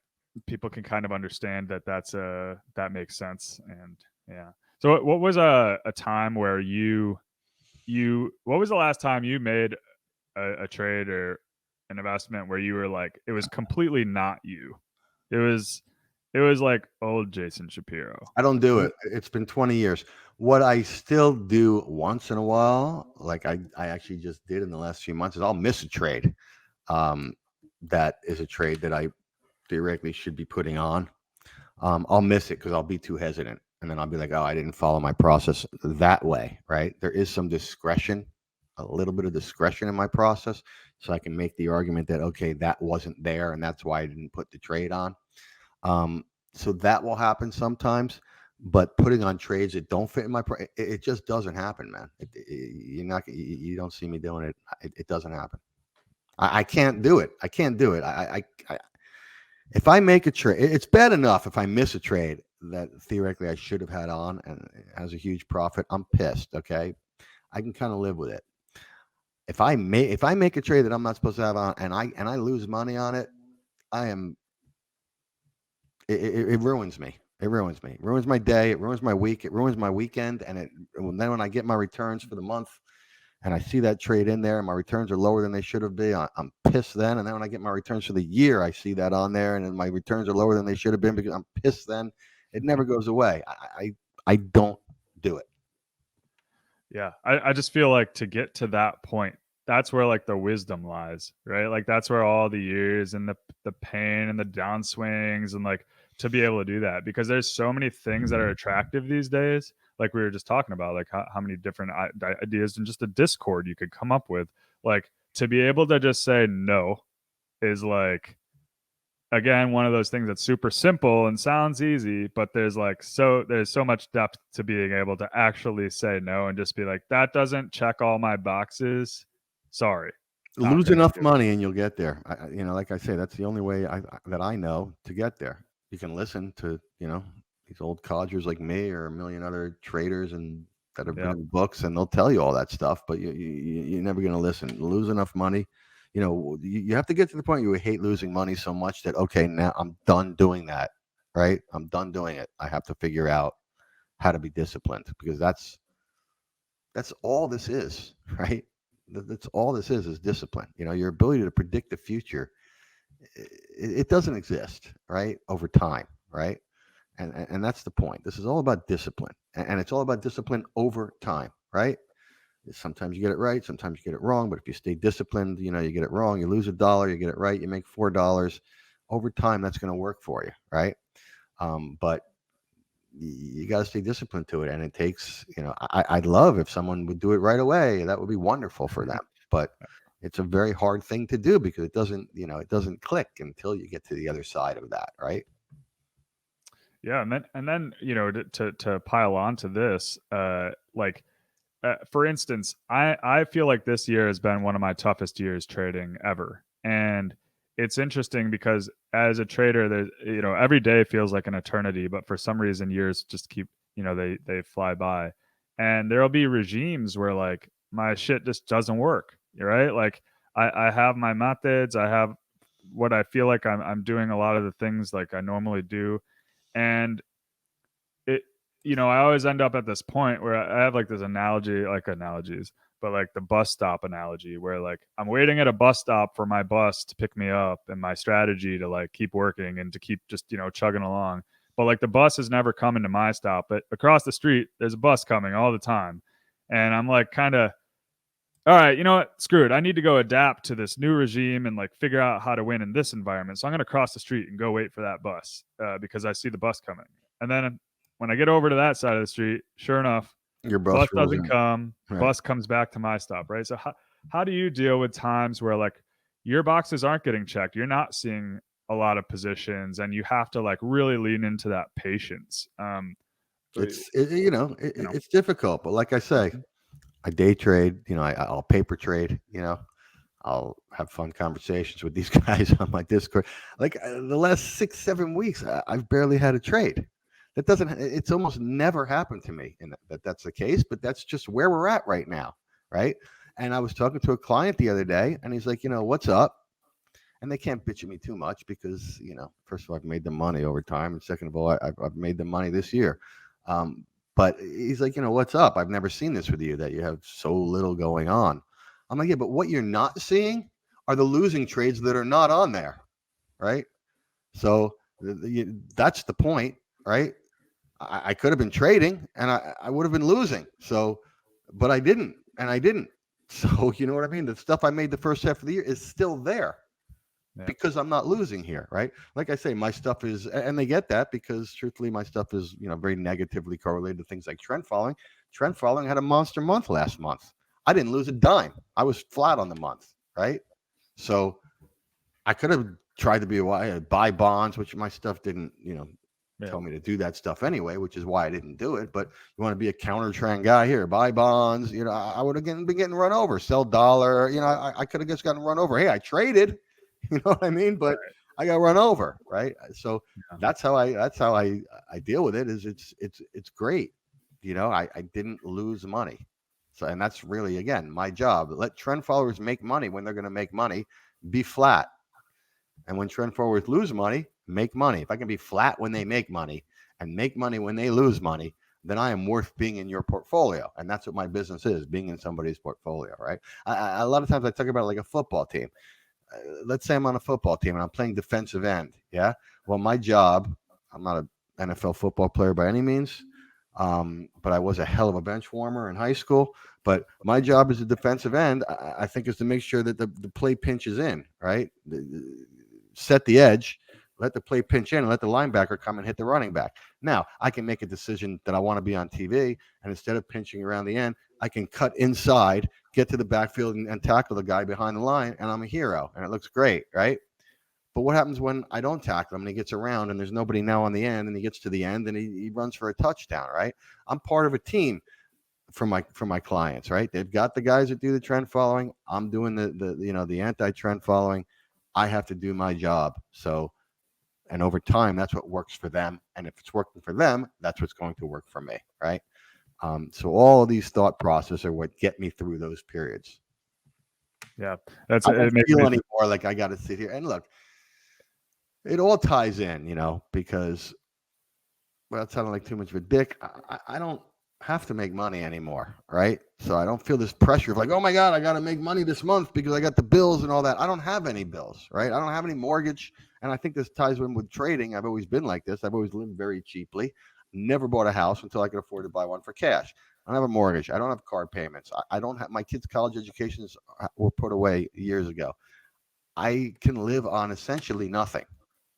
Speaker 1: people can kind of understand that that makes sense. And yeah. So what was a time where what was the last time you made a trade or an investment where you were like it was completely not you? It was like old Jason Shapiro.
Speaker 2: I don't do it. It's been 20 years. What I still do once in a while, like I actually just did in the last few months, is I'll miss a trade. Um, that is a trade that I theoretically should be putting on. I'll miss it because I'll be too hesitant. And then I'll be like, oh, I didn't follow my process that way, right? There is some discretion, a little bit of discretion in my process. So I can make the argument that, okay, that wasn't there. And that's why I didn't put the trade on. Um, so that will happen sometimes. But putting on trades that don't fit in my, it just doesn't happen, man. You're not, you don't see me doing it. It doesn't happen. I can't do it. I can't do it. If I make a trade, it's bad enough if I miss a trade that theoretically I should have had on and it has a huge profit. I'm pissed. Okay, I can kind of live with it. If I make a trade that I'm not supposed to have on and I lose money on it, I am. It ruins me. It ruins me. It ruins my day. It ruins my week. It ruins my weekend. And then when I get my returns for the month, and I see that trade in there and my returns are lower than they should have been, I'm pissed then. And then when I get my returns for the year, I see that on there and then my returns are lower than they should have been because I'm pissed then. It never goes away. I don't do it.
Speaker 1: Yeah. I just feel like to get to that point, that's where like the wisdom lies, right? Like that's where all the years and the pain and the downswings and like to be able to do that because there's so many things that are attractive these days. Like we were just talking about, like how many different ideas and just a Discord you could come up with. Like to be able to just say no is like again one of those things that's super simple and sounds easy, but there's so much depth to being able to actually say no and just be like that doesn't check all my boxes, sorry, not
Speaker 2: Lose
Speaker 1: gonna
Speaker 2: enough
Speaker 1: do it.
Speaker 2: money and you'll get there. Like I say, that's the only way that I know to get there. You can listen to, these old codgers like me or a million other traders and that have
Speaker 1: Yeah,
Speaker 2: written books, and they'll tell you all that stuff, but you're never going to listen. Lose enough money. You have to get to the point you hate losing money so much that, okay, now I'm done doing that, right? I'm done doing it. I have to figure out how to be disciplined because that's all this is, right? That's all this is discipline. Your ability to predict the future, it doesn't exist, right? Over time, right? And that's the point. This is all about discipline, and it's all about discipline over time, right? Sometimes you get it right, sometimes you get it wrong. But if you stay disciplined, you get it wrong, you lose $1, you get it right, you make $4. Over time, that's going to work for you, right? But you got to stay disciplined to it, and it takes. I'd love if someone would do it right away. That would be wonderful for them, but it's a very hard thing to do because it doesn't click until you get to the other side of that, right?
Speaker 1: yeah, and then to pile on to this, like for instance, I feel like this year has been one of my toughest years trading ever, and it's interesting because as a trader, there's every day feels like an eternity, but for some reason years just keep they fly by, and there'll be regimes where like my shit just doesn't work, right? Like I have my methods, I have what I feel like I'm doing a lot of the things like I normally do, and it I always end up at this point where I have like this analogy, like analogies, but like the bus stop analogy where like I'm waiting at a bus stop for my bus to pick me up and my strategy to like keep working and to keep just chugging along, but like the bus is never coming to my stop, but across the street there's a bus coming all the time, And I'm like, kind of, all right, you know what? Screw it. I need to go adapt to this new regime and like figure out how to win in this environment. So I'm going to cross the street and go wait for that bus because I see the bus coming. And then when I get over to that side of the street, sure enough,
Speaker 2: Your
Speaker 1: bus
Speaker 2: rolls
Speaker 1: doesn't
Speaker 2: in.
Speaker 1: come,
Speaker 2: Right.
Speaker 1: bus comes back to my stop, right? So how do you deal with times where like your boxes aren't getting checked, you're not seeing a lot of positions, and you have to like really lean into that patience?
Speaker 2: It's difficult, but like I say, I day trade. I'll paper trade. I'll have fun conversations with these guys on my Discord. Like the last 6-7 weeks, I've barely had a trade. That doesn't. It's almost never happened to me, and that's the case. But that's just where we're at right now, right? And I was talking to a client the other day, and he's like, what's up? And they can't bitch at me too much because, first of all, I've made them money over time, and second of all, I've made them money this year. But he's like, what's up? I've never seen this with you, that you have so little going on. I'm like, yeah, but what you're not seeing are the losing trades that are not on there, right? So that's the point, right? I could have been trading and I would have been losing. So, but I didn't, and I didn't. So, you know what I mean? The stuff I made the first half of the year is still there. Yeah. Because I'm not losing here, right? Like I say, my stuff is, and they get that because truthfully, my stuff is, very negatively correlated to things like trend following. Trend following had a monster month last month. I didn't lose a dime. I was flat on the month, right? So I could have tried to be buy bonds, which my stuff didn't, tell me to do that stuff anyway, which is why I didn't do it. But you want to be a counter trend guy here, buy bonds, I would have been getting run over, sell dollar, I could have just gotten run over. Hey, I traded. You know what I mean? But I got run over, right? So that's how I deal with it. Is it's great. I didn't lose money. So, and that's really, again, my job. Let trend followers make money when they're going to make money. Be flat. And when trend followers lose money, make money. If I can be flat when they make money and make money when they lose money, then I am worth being in your portfolio. And that's what my business is, being in somebody's portfolio, right? A lot of times I talk about it like a football team. Let's say I'm on a football team and I'm playing defensive end. Yeah. Well, my job, I'm not an NFL football player by any means, but I was a hell of a bench warmer in high school. But my job as a defensive end, I think, is to make sure that the play pinches in, right? Set the edge, let the play pinch in, and let the linebacker come and hit the running back. Now, I can make a decision that I want to be on TV, and instead of pinching around the end, I can cut inside, get to the backfield, and tackle the guy behind the line, and I'm a hero, and it looks great, right? But what happens when I don't tackle him and he gets around and there's nobody now on the end and he gets to the end and he runs for a touchdown, right? I'm part of a team for my clients, right? They've got the guys that do the trend following. I'm doing the anti-trend following. I have to do my job. So, and over time, that's what works for them. And if it's working for them, that's what's going to work for me, right? So all of these thought processes are what get me through those periods.
Speaker 1: Yeah,
Speaker 2: I don't feel anymore like I got to sit here and look. It all ties in, because without sounding like too much of a dick, I don't have to make money anymore, right? So I don't feel this pressure of like, oh my God, I got to make money this month because I got the bills and all that. I don't have any bills, right? I don't have any mortgage. And I think this ties in with trading. I've always been like this. I've always lived very cheaply. Never bought a house until I could afford to buy one for cash. I don't have a mortgage. I don't have car payments. I don't have, my kids' college educations were put away years ago. I can live on essentially nothing,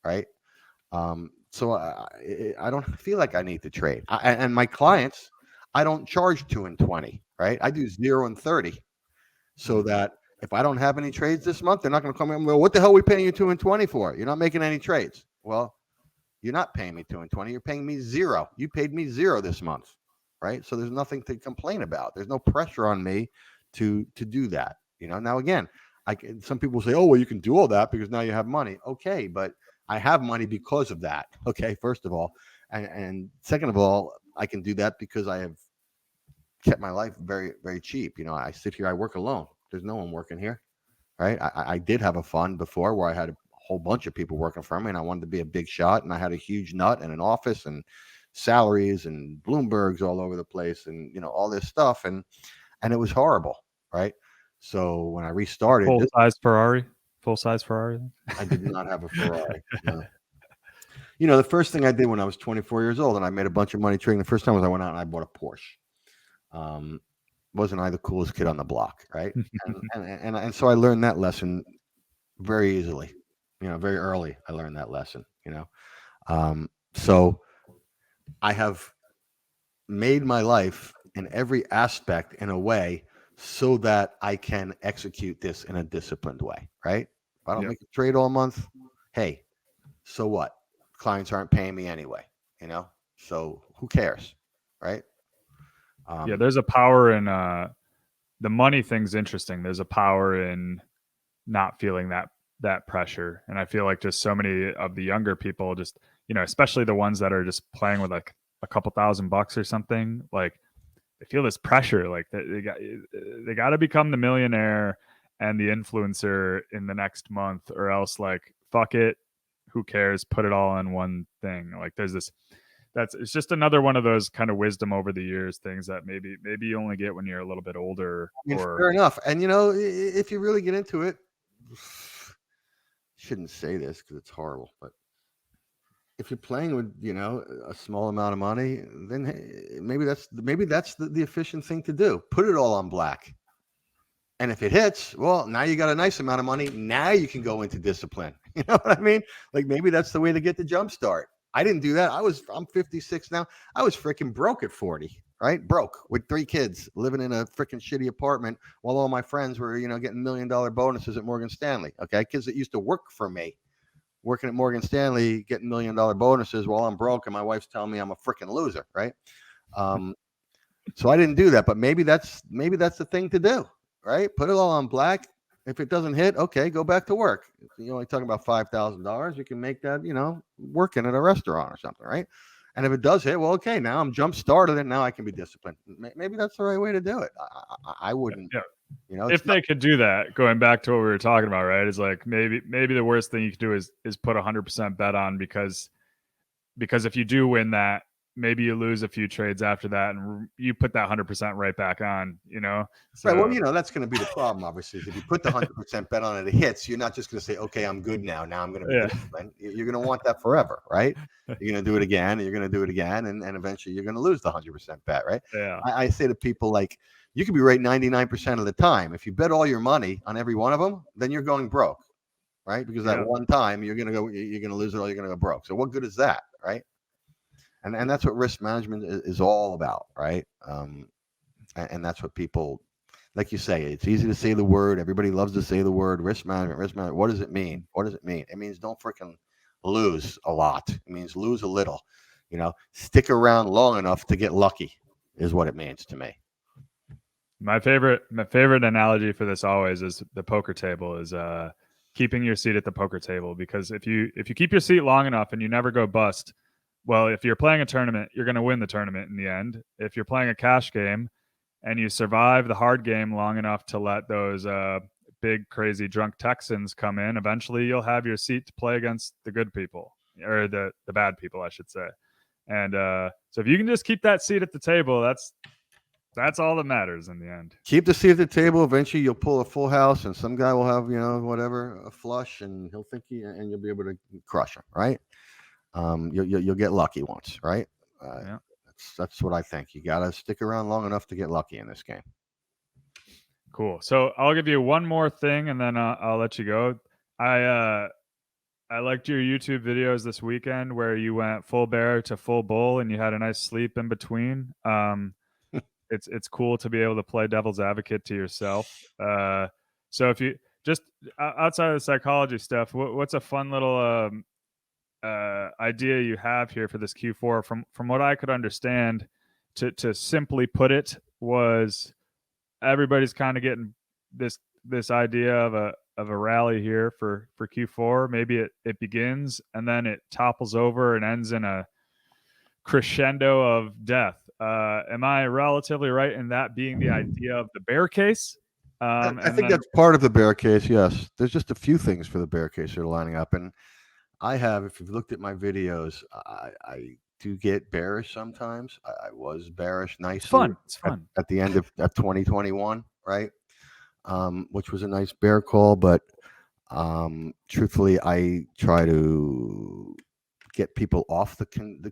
Speaker 2: right? So I don't feel like I need to trade. And my clients, I don't charge 2 and 20, right? I do 0 and 30, so that if I don't have any trades this month, they're not going to come in and go, what the hell are we paying you 2 and 20 for? You're not making any trades. Well, you're not paying me 2 and 20. You're paying me 0. You paid me 0 this month, right? So there's nothing to complain about. There's no pressure on me to do that. Now again, some people say, oh, well, you can do all that because now you have money. Okay, but I have money because of that. Okay, first of all, and second of all, I can do that because I have kept my life very, very cheap. I sit here, I work alone. There's no one working here, right? I did have a fund before where I had a whole bunch of people working for me, and I wanted to be a big shot, and I had a huge nut and an office and salaries and Bloombergs all over the place, and all this stuff, and it was horrible, right? So when I restarted,
Speaker 1: full size Ferrari.
Speaker 2: I did not have a Ferrari. No. The first thing I did when I was 24 years old and I made a bunch of money trading, the first time was I went out and I bought a Porsche. wasn't I the coolest kid on the block, right? And so I learned that lesson very easily, very early. I learned that lesson, So I have made my life in every aspect in a way so that I can execute this in a disciplined way, right? If I don't
Speaker 1: Yep.
Speaker 2: make a trade all month, hey, so what? Clients aren't paying me anyway, So who cares, right?
Speaker 1: Yeah, there's a power in the money thing's interesting. There's a power in not feeling that pressure, and I feel like just so many of the younger people, just especially the ones that are just playing with like a couple $1,000 or something, like they feel this pressure, like they got to become the millionaire and the influencer in the next month, or else like fuck it, who cares? Put it all in one thing. Like there's this. It's just another one of those kind of wisdom over the years things that maybe you only get when you're a little bit older.
Speaker 2: I mean,
Speaker 1: Or
Speaker 2: fair enough. And if you really get into it, shouldn't say this because it's horrible, but if you're playing with a small amount of money, then hey, maybe that's the efficient thing to do. Put it all on black, and if it hits, well, now you got a nice amount of money. Now you can go into discipline. You know what I mean? Like maybe that's the way to get the jump start. I didn't do that. I'm 56 now. I was freaking broke at 40. Right, broke with 3 kids, living in a freaking shitty apartment, while all my friends were getting $1 million bonuses at Morgan Stanley. Okay, kids that used to work for me, working at Morgan Stanley, getting $1 million bonuses while I'm broke, and my wife's telling me I'm a freaking loser, right? So I didn't do that, but maybe that's the thing to do, right? Put it all on black. If it doesn't hit, okay, go back to work. If you're only talking about $5,000, you can make that, working at a restaurant or something, right? And if it does hit, well, okay, now I'm jump started, and now I can be disciplined. Maybe that's the right way to do it. I wouldn't,
Speaker 1: if they could do that, going back to what we were talking about, right? Is like maybe the worst thing you could do is put 100% bet on, because if you do win that, maybe you lose a few trades after that, and you put that 100% right back on.
Speaker 2: So, right. Well, that's going to be the problem. Obviously, is if you put the 100% bet on it, it hits. You're not just going to say, "Okay, I'm good now. Now I'm going to be disciplined." You're going to want that forever, right? You're going to do it again, and you're going to do it again, and eventually you're going to lose the 100% bet, right?
Speaker 1: Yeah.
Speaker 2: I say to people, like, you can be right 99% of the time. If you bet all your money on every one of them, then you're going broke, right? Because that one time you're going to lose it all. You're going to go broke. So what good is that, right? And that's what risk management is all about, right? And that's what people, like you say, it's easy to say the word. Everybody loves to say the word risk management. Risk management. What does it mean? What does it mean? It means don't freaking lose a lot. It means lose a little. Stick around long enough to get lucky is what it means to me.
Speaker 1: My favorite analogy for this always is the poker table, is keeping your seat at the poker table, because if you keep your seat long enough and you never go bust, well, if you're playing a tournament, you're going to win the tournament in the end. If you're playing a cash game and you survive the hard game long enough to let those big, crazy, drunk Texans come in, eventually you'll have your seat to play against the good people, or the bad people, I should say. And so if you can just keep that seat at the table, that's all that matters in the end.
Speaker 2: Keep the seat at the table. Eventually, you'll pull a full house, and some guy will have, whatever, a flush, and he'll think and you'll be able to crush him, right? You'll get lucky once, right? That's what I think. You got to stick around long enough to get lucky in this game.
Speaker 1: Cool. So I'll give you one more thing, and then I'll let you go. I liked your YouTube videos this weekend where you went full bear to full bull, and you had a nice sleep in between. It's cool to be able to play devil's advocate to yourself. So if you just outside of the psychology stuff, what's a fun little idea you have here for this Q4? From what I could understand, to simply put it, was everybody's kind of getting this idea of a rally here for Q4. Maybe it begins and then it topples over and ends in a crescendo of death. Am I relatively right in that being the idea of the bear case?
Speaker 2: I think that's part of the bear case. Yes, there's just a few things for the bear case that are lining up, and I have, if you've looked at my videos, I do get bearish sometimes. I was bearish nicely.
Speaker 1: It's fun.
Speaker 2: At the end of 2021, right? Which was a nice bear call, but truthfully, I try to get people off the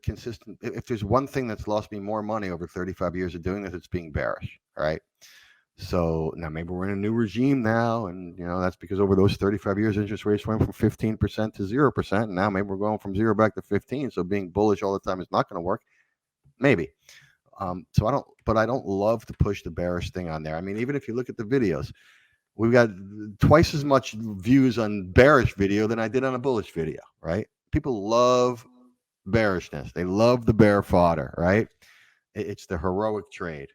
Speaker 2: consistent. If there's one thing that's lost me more money over 35 years of doing this, it's being bearish. All right. So now maybe we're in a new regime now, and that's because over those 35 years, interest rates went from 15% to 0%, and now maybe we're going from 0 back to 15. So being bullish all the time is not going to work. Maybe. So I don't love to push the bearish thing on there. I mean, even if you look at the videos, we've got twice as much views on bearish video than I did on a bullish video, right? People love bearishness. They love the bear fodder, right? It's the heroic trade.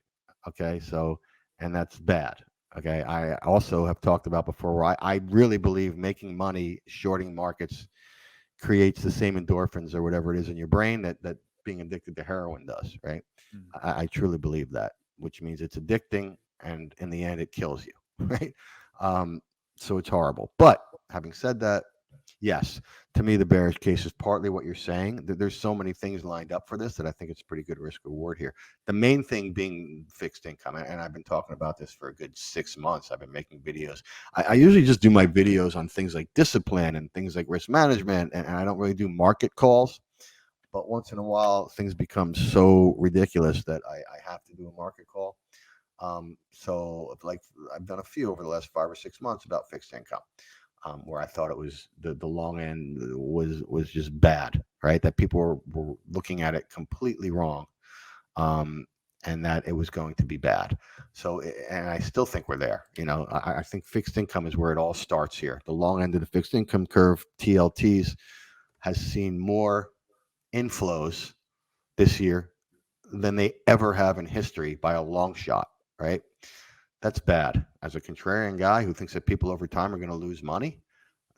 Speaker 2: Okay. So, and that's bad. Okay. I also have talked about before where I really believe making money shorting markets creates the same endorphins or whatever it is in your brain that being addicted to heroin does, right? I truly believe that, which means it's addicting, and in the end, it kills you, right? So it's horrible. But having said that, yes, to me, the bearish case is partly what you're saying. There's so many things lined up for this that I think it's a pretty good risk reward here. The main thing being fixed income, and I've been talking about this for a good 6 months. I've been making videos. I usually just do my videos on things like discipline and things like risk management, and I don't really do market calls. But once in a while, things become so ridiculous that I have to do a market call. So like I've done a few over the last 5 or 6 months about fixed income, where I thought it was the long end was just bad, right? That people were looking at it completely wrong, and that it was going to be bad. So, and I still think we're there. I think fixed income is where it all starts here. The long end of the fixed income curve, TLTs, has seen more inflows this year than they ever have in history by a long shot, right? That's bad. As a contrarian guy who thinks that people over time are going to lose money,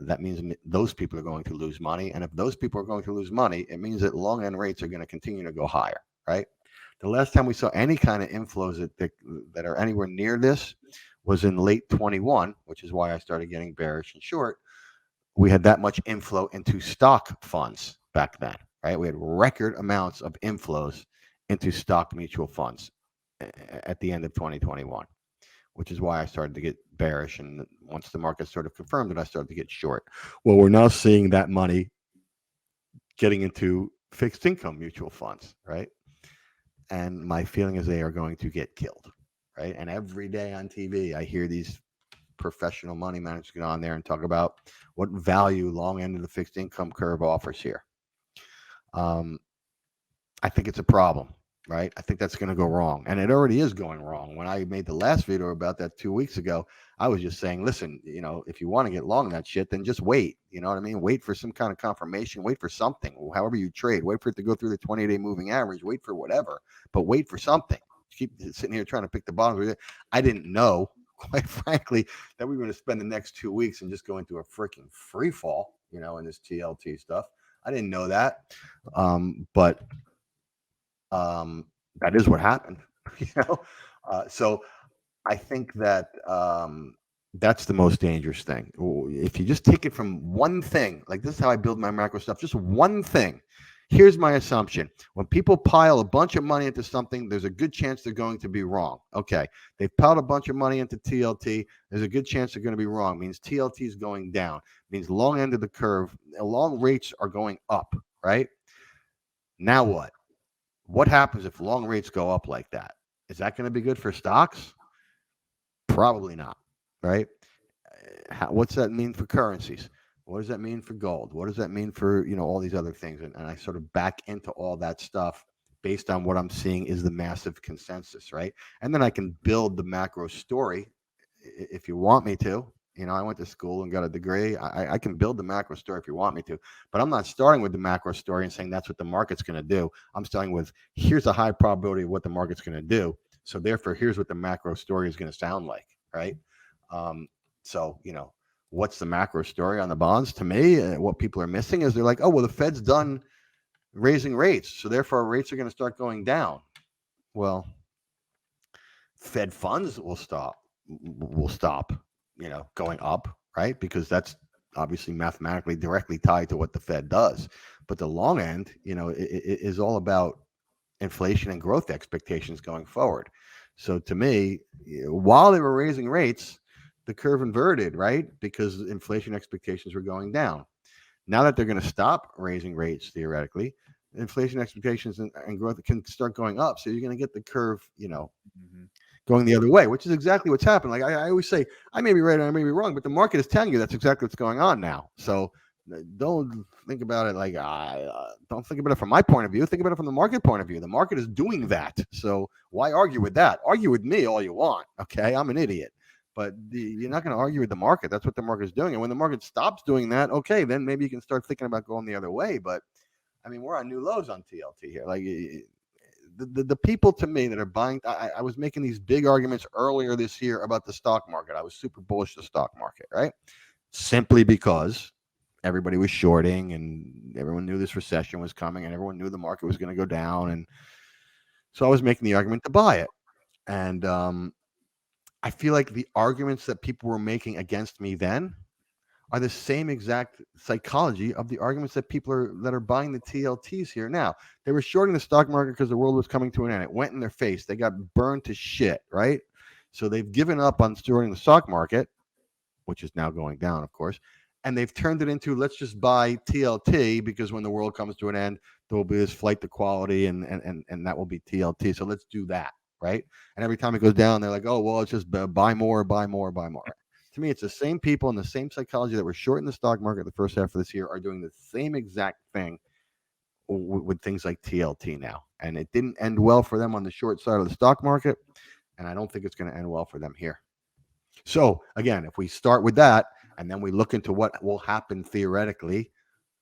Speaker 2: that means those people are going to lose money. And if those people are going to lose money, it means that long end rates are going to continue to go higher, right? The last time we saw any kind of inflows that are anywhere near this was in late 21, which is why I started getting bearish and short. We had that much inflow into stock funds back then, right? We had record amounts of inflows into stock mutual funds at the end of 2021, which is why I started to get bearish. And once the market sort of confirmed it, I started to get short. Well, we're now seeing that money getting into fixed income mutual funds, right? And my feeling is they are going to get killed, right? And every day on TV, I hear these professional money managers get on there and talk about what value long end of the fixed income curve offers here. I think it's a problem, right? I think that's going to go wrong. And it already is going wrong. When I made the last video about that 2 weeks ago, I was just saying, listen, if you want to get long that shit, then just wait. You know what I mean? Wait for some kind of confirmation. Wait for something. However you trade, wait for it to go through the 20-day moving average. Wait for whatever, but wait for something. Keep sitting here trying to pick the bottom. I didn't know, quite frankly, that we were going to spend the next 2 weeks and just go into a freaking free fall, in this TLT stuff. I didn't know that. But that is what happened, So I think that that's the most dangerous thing. If you just take it from one thing, like this is how I build my macro stuff, just one thing. Here's my assumption. When people pile a bunch of money into something, there's a good chance they're going to be wrong. Okay. They've piled a bunch of money into TLT. There's a good chance they're going to be wrong. It means TLT is going down. It means long end of the curve, long rates are going up, right? Now what? What happens if long rates go up like that? Is that going to be good for stocks? Probably not, right? What's that mean for currencies? What does that mean for gold? What does that mean for, all these other things? And I sort of back into all that stuff based on what I'm seeing is the massive consensus, right? And then I can build the macro story if you want me to. I went to school and got a degree. I can build the macro story if you want me to, but I'm not starting with the macro story and saying that's what the market's going to do. I'm starting with here's a high probability of what the market's going to do. So therefore, here's what the macro story is going to sound like, right? So, what's the macro story on the bonds? To me, what people are missing is they're like, oh, well, the Fed's done raising rates, so therefore rates are going to start going down. Well, Fed funds will stop, going up, right? Because that's obviously mathematically directly tied to what the Fed does. But the long end, it is all about inflation and growth expectations going forward. So to me, while they were raising rates, the curve inverted, right? Because inflation expectations were going down. Now that they're going to stop raising rates theoretically, inflation expectations and growth can start going up. So you're going to get the curve,
Speaker 1: Mm-hmm.
Speaker 2: going the other way, which is exactly what's happened. Like I always say, I may be right or I may be wrong, but the market is telling you that's exactly what's going on now. So don't think about it like don't think about it from my point of view. Think about it from the market point of view. The market is doing that. So why argue with that? Argue with me all you want. Okay, I'm an idiot. But you're not going to argue with the market. That's what the market is doing. And when the market stops doing that, okay, then maybe you can start thinking about going the other way. But I mean, we're on new lows on TLT here. Like the people to me that are buying, I was making these big arguments earlier this year about the stock market. I was super bullish the stock market, right? Simply because everybody was shorting and everyone knew this recession was coming and everyone knew the market was going to go down. And so I was making the argument to buy it. And I feel like the arguments that people were making against me then are the same exact psychology of the arguments that people are buying the TLTs here now. They were shorting the stock market because the world was coming to an end. It went in their face. They got burned to shit, right? So they've given up on shorting the stock market, which is now going down, of course, and they've turned it into let's just buy TLT because when the world comes to an end, there will be this flight to quality, and that will be TLT. So let's do that, right? And every time it goes down, they're like, oh well, it's just buy more, buy more, buy more. To me, it's the same people and the same psychology that were shorting the stock market the first half of this year are doing the same exact thing with things like TLT now. And it didn't end well for them on the short side of the stock market. And I don't think it's going to end well for them here. So, again, if we start with that and then we look into what will happen theoretically,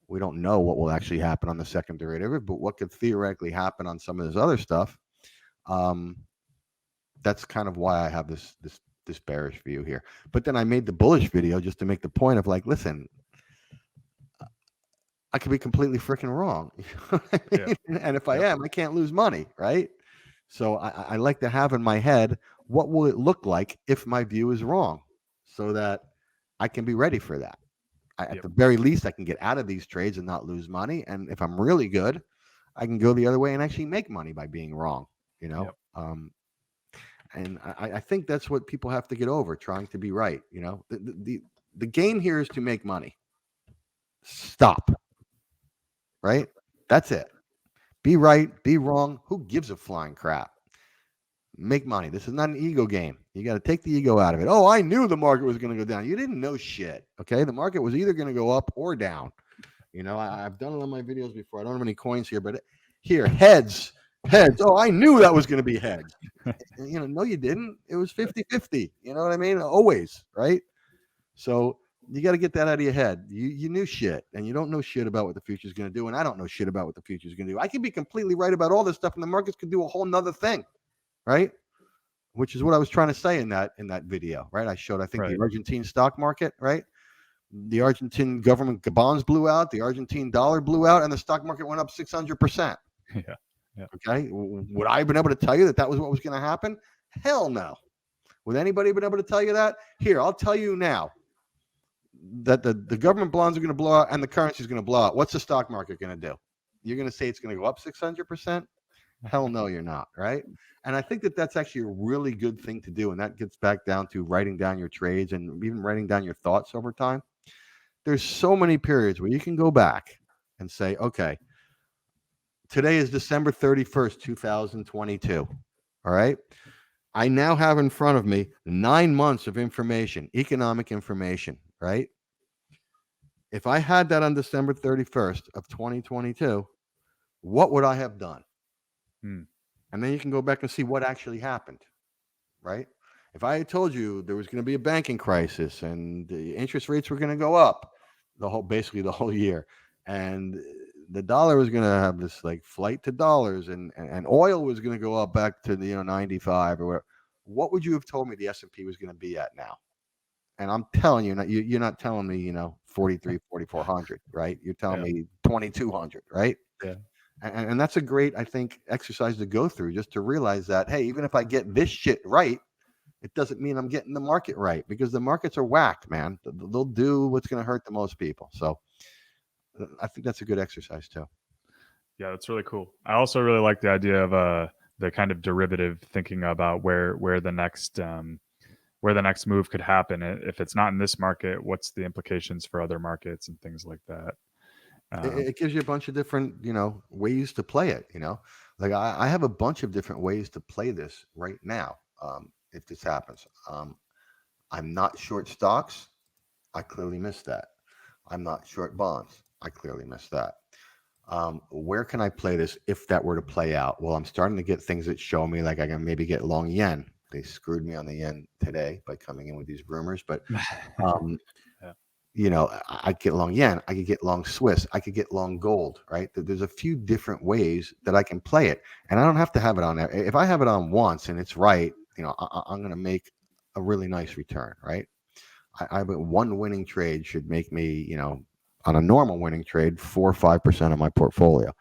Speaker 2: we don't know what will actually happen on the second derivative, but what could theoretically happen on some of this other stuff. That's kind of why I have this bearish view here. But then I made the bullish video just to make the point of like, listen, I could be completely freaking wrong. You know what I mean? Yeah. And if I am, I can't lose money, right? So I like to have in my head, what will it look like if my view is wrong so that I can be ready for that. At the very least, I can get out of these trades and not lose money. And if I'm really good, I can go the other way and actually make money by being wrong, and I think that's what people have to get over, trying to be right. The game here is to make money. Stop. Right? That's it. Be right, be wrong. Who gives a flying crap? Make money. This is not an ego game. You got to take the ego out of it. Oh, I knew the market was going to go down. You didn't know shit. Okay. The market was either going to go up or down. I've done it on my videos before. I don't have any coins here, but here, heads. Oh, I knew that was going to be heads. No, you didn't. It was 50-50. You know what I mean? Always, right? So you got to get that out of your head. You knew shit, and you don't know shit about what the future is going to do, and I don't know shit about what the future is going to do. I can be completely right about all this stuff, and the markets could do a whole nother thing, right? Which is what I was trying to say in that video, right? I showed, I think, the Argentine stock market, right? The Argentine government bonds blew out, the Argentine dollar blew out, and the stock market went up 600%.
Speaker 1: Yeah.
Speaker 2: Okay. Would I have been able to tell you that was what was going to happen? Hell no. Would anybody have been able to tell you that? Here, I'll tell you now that the government bonds are going to blow out and the currency is going to blow out. What's the stock market going to do? You're going to say it's going to go up 600%? Hell no, you're not, right? And I think that that's actually a really good thing to do. And that gets back down to writing down your trades and even writing down your thoughts over time. There's so many periods where you can go back and say, okay, today is December 31st, 2022. All right. I now have in front of me 9 months of information, economic information, right? If I had that on December 31st of 2022, what would I have done? And then you can go back and see what actually happened, right? If I had told you there was going to be a banking crisis and the interest rates were going to go up basically the whole year, and the dollar was going to have this like flight to dollars, and oil was going to go up back to 95 or whatever, what would you have told me the S&P was going to be at now? And I'm telling you, you're not telling me 43, 4,400, right? You're telling me 2,200, right?
Speaker 1: Yeah.
Speaker 2: And that's a great, I think, exercise to go through, just to realize that, hey, even if I get this shit right, it doesn't mean I'm getting the market right, because the markets are whacked, man. They'll do what's going to hurt the most people. So I think that's a good exercise too.
Speaker 1: Yeah, that's really cool. I also really like the idea of the kind of derivative thinking about where the next move could happen. If it's not in this market, what's the implications for other markets and things like that.
Speaker 2: It gives you a bunch of different, ways to play it. Like I have a bunch of different ways to play this right now. If this happens, I'm not short stocks. I clearly missed that. I'm not short bonds. I clearly missed that. Where can I play this if that were to play out? Well, I'm starting to get things that show me like I can maybe get long yen. They screwed me on the yen today by coming in with these rumors, but um,
Speaker 1: Yeah.
Speaker 2: I get long yen. I could get long Swiss. I could get long gold. Right? There's a few different ways that I can play it, and I don't have to have it on there. If I have it on once and it's right, I'm going to make a really nice return. Right? One winning trade should make me, on a normal winning trade, 4 or 5% of my portfolio.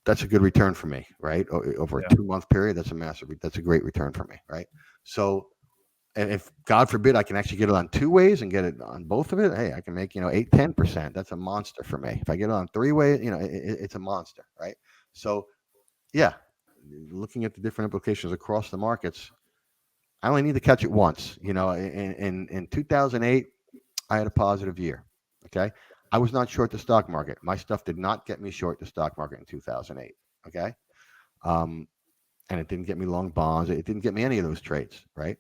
Speaker 2: That's a good return for me, right? Over a 2-month period, that's a great return for me, right? So, and if God forbid I can actually get it on 2 ways and get it on both of it, hey, I can make 8, 10%. That's a monster for me. If I get it on 3 ways, it's a monster, right? So, yeah, looking at the different implications across the markets, I only need to catch it once. In 2008, I had a positive year. Okay. I was not short the stock market. My stuff did not get me short the stock market in 2008. Okay. And it didn't get me long bonds. It didn't get me any of those trades. Right.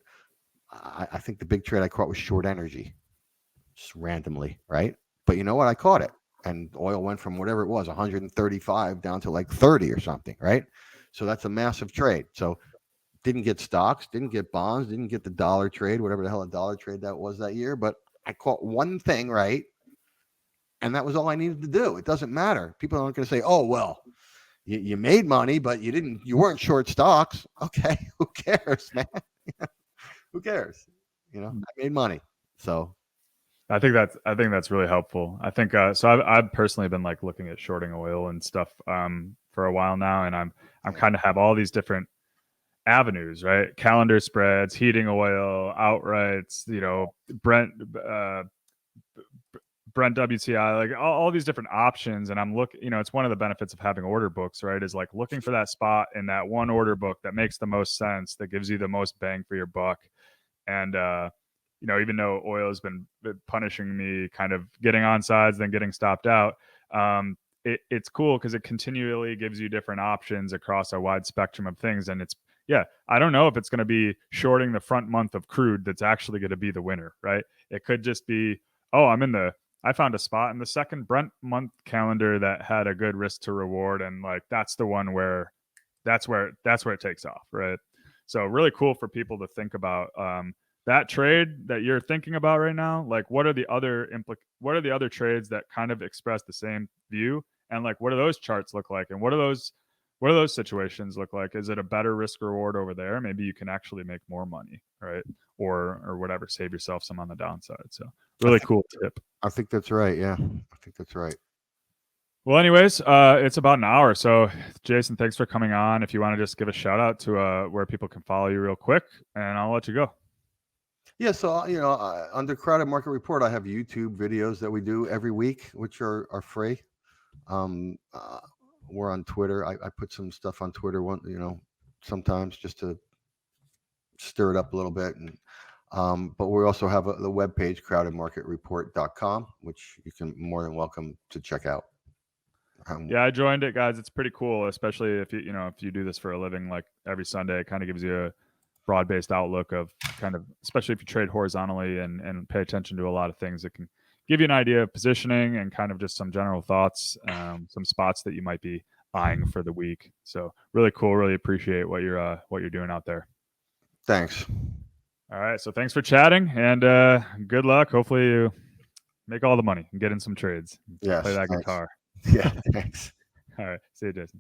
Speaker 2: I think the big trade I caught was short energy, just randomly. Right. But you know what? I caught it. And oil went from whatever it was, 135 down to like 30 or something. Right. So that's a massive trade. So didn't get stocks, didn't get bonds, didn't get the dollar trade, whatever the hell a dollar trade that was that year. But I caught one thing right, and that was all I needed to do. It doesn't matter. People aren't going to say, "Oh, well, you made money, but you weren't short stocks." Okay, who cares, man? Who cares? I made money, so
Speaker 1: I think that's really helpful. I think so. I've personally been like looking at shorting oil and stuff for a while now, and I'm kind of have all these different avenues, right? Calendar spreads, heating oil, outrights, Brent Brent WTI, like all these different options. And I'm looking, it's one of the benefits of having order books, right? Is like looking for that spot in that one order book that makes the most sense, that gives you the most bang for your buck. And even though oil has been punishing me, kind of getting on sides, then getting stopped out, it's cool because it continually gives you different options across a wide spectrum of things. And I don't know if it's going to be shorting the front month of crude that's actually going to be the winner, right? It could just be, oh, I found a spot in the second Brent month calendar that had a good risk to reward, and like that's the one where it takes off, right? So really cool for people to think about that trade that you're thinking about right now. Like, what are the other trades that kind of express the same view, and like what do those charts look like, and what do those situations look like? Is it a better risk reward over there? Maybe you can actually make more money, right? Or whatever, save yourself some on the downside. So really cool tip.
Speaker 2: I think that's right. Yeah, I think that's right.
Speaker 1: Well, anyways, it's about an hour. So, Jason, thanks for coming on. If you want to just give a shout out to where people can follow you real quick, and I'll let you go.
Speaker 2: Yeah, so under Crowded Market Report, I have YouTube videos that we do every week, which are free. We're on Twitter. I put some stuff on Twitter, sometimes just to stir it up a little bit, and but we also have the webpage crowdedmarketreport.com, which you can more than welcome to check out.
Speaker 1: Yeah, I joined it, guys. It's pretty cool, especially if you do this for a living, like every Sunday. It kind of gives you a broad-based outlook of kind of, especially if you trade horizontally and pay attention to a lot of things. It can give you an idea of positioning and kind of just some general thoughts, some spots that you might be eyeing for the week. So really cool. Really appreciate what you're doing out there.
Speaker 2: Thanks.
Speaker 1: All right. So thanks for chatting, and good luck. Hopefully you make all the money and get in some trades.
Speaker 2: Yes.
Speaker 1: Play that
Speaker 2: thanks.
Speaker 1: guitar.
Speaker 2: Yeah. Thanks.
Speaker 1: All right. See you, Jason.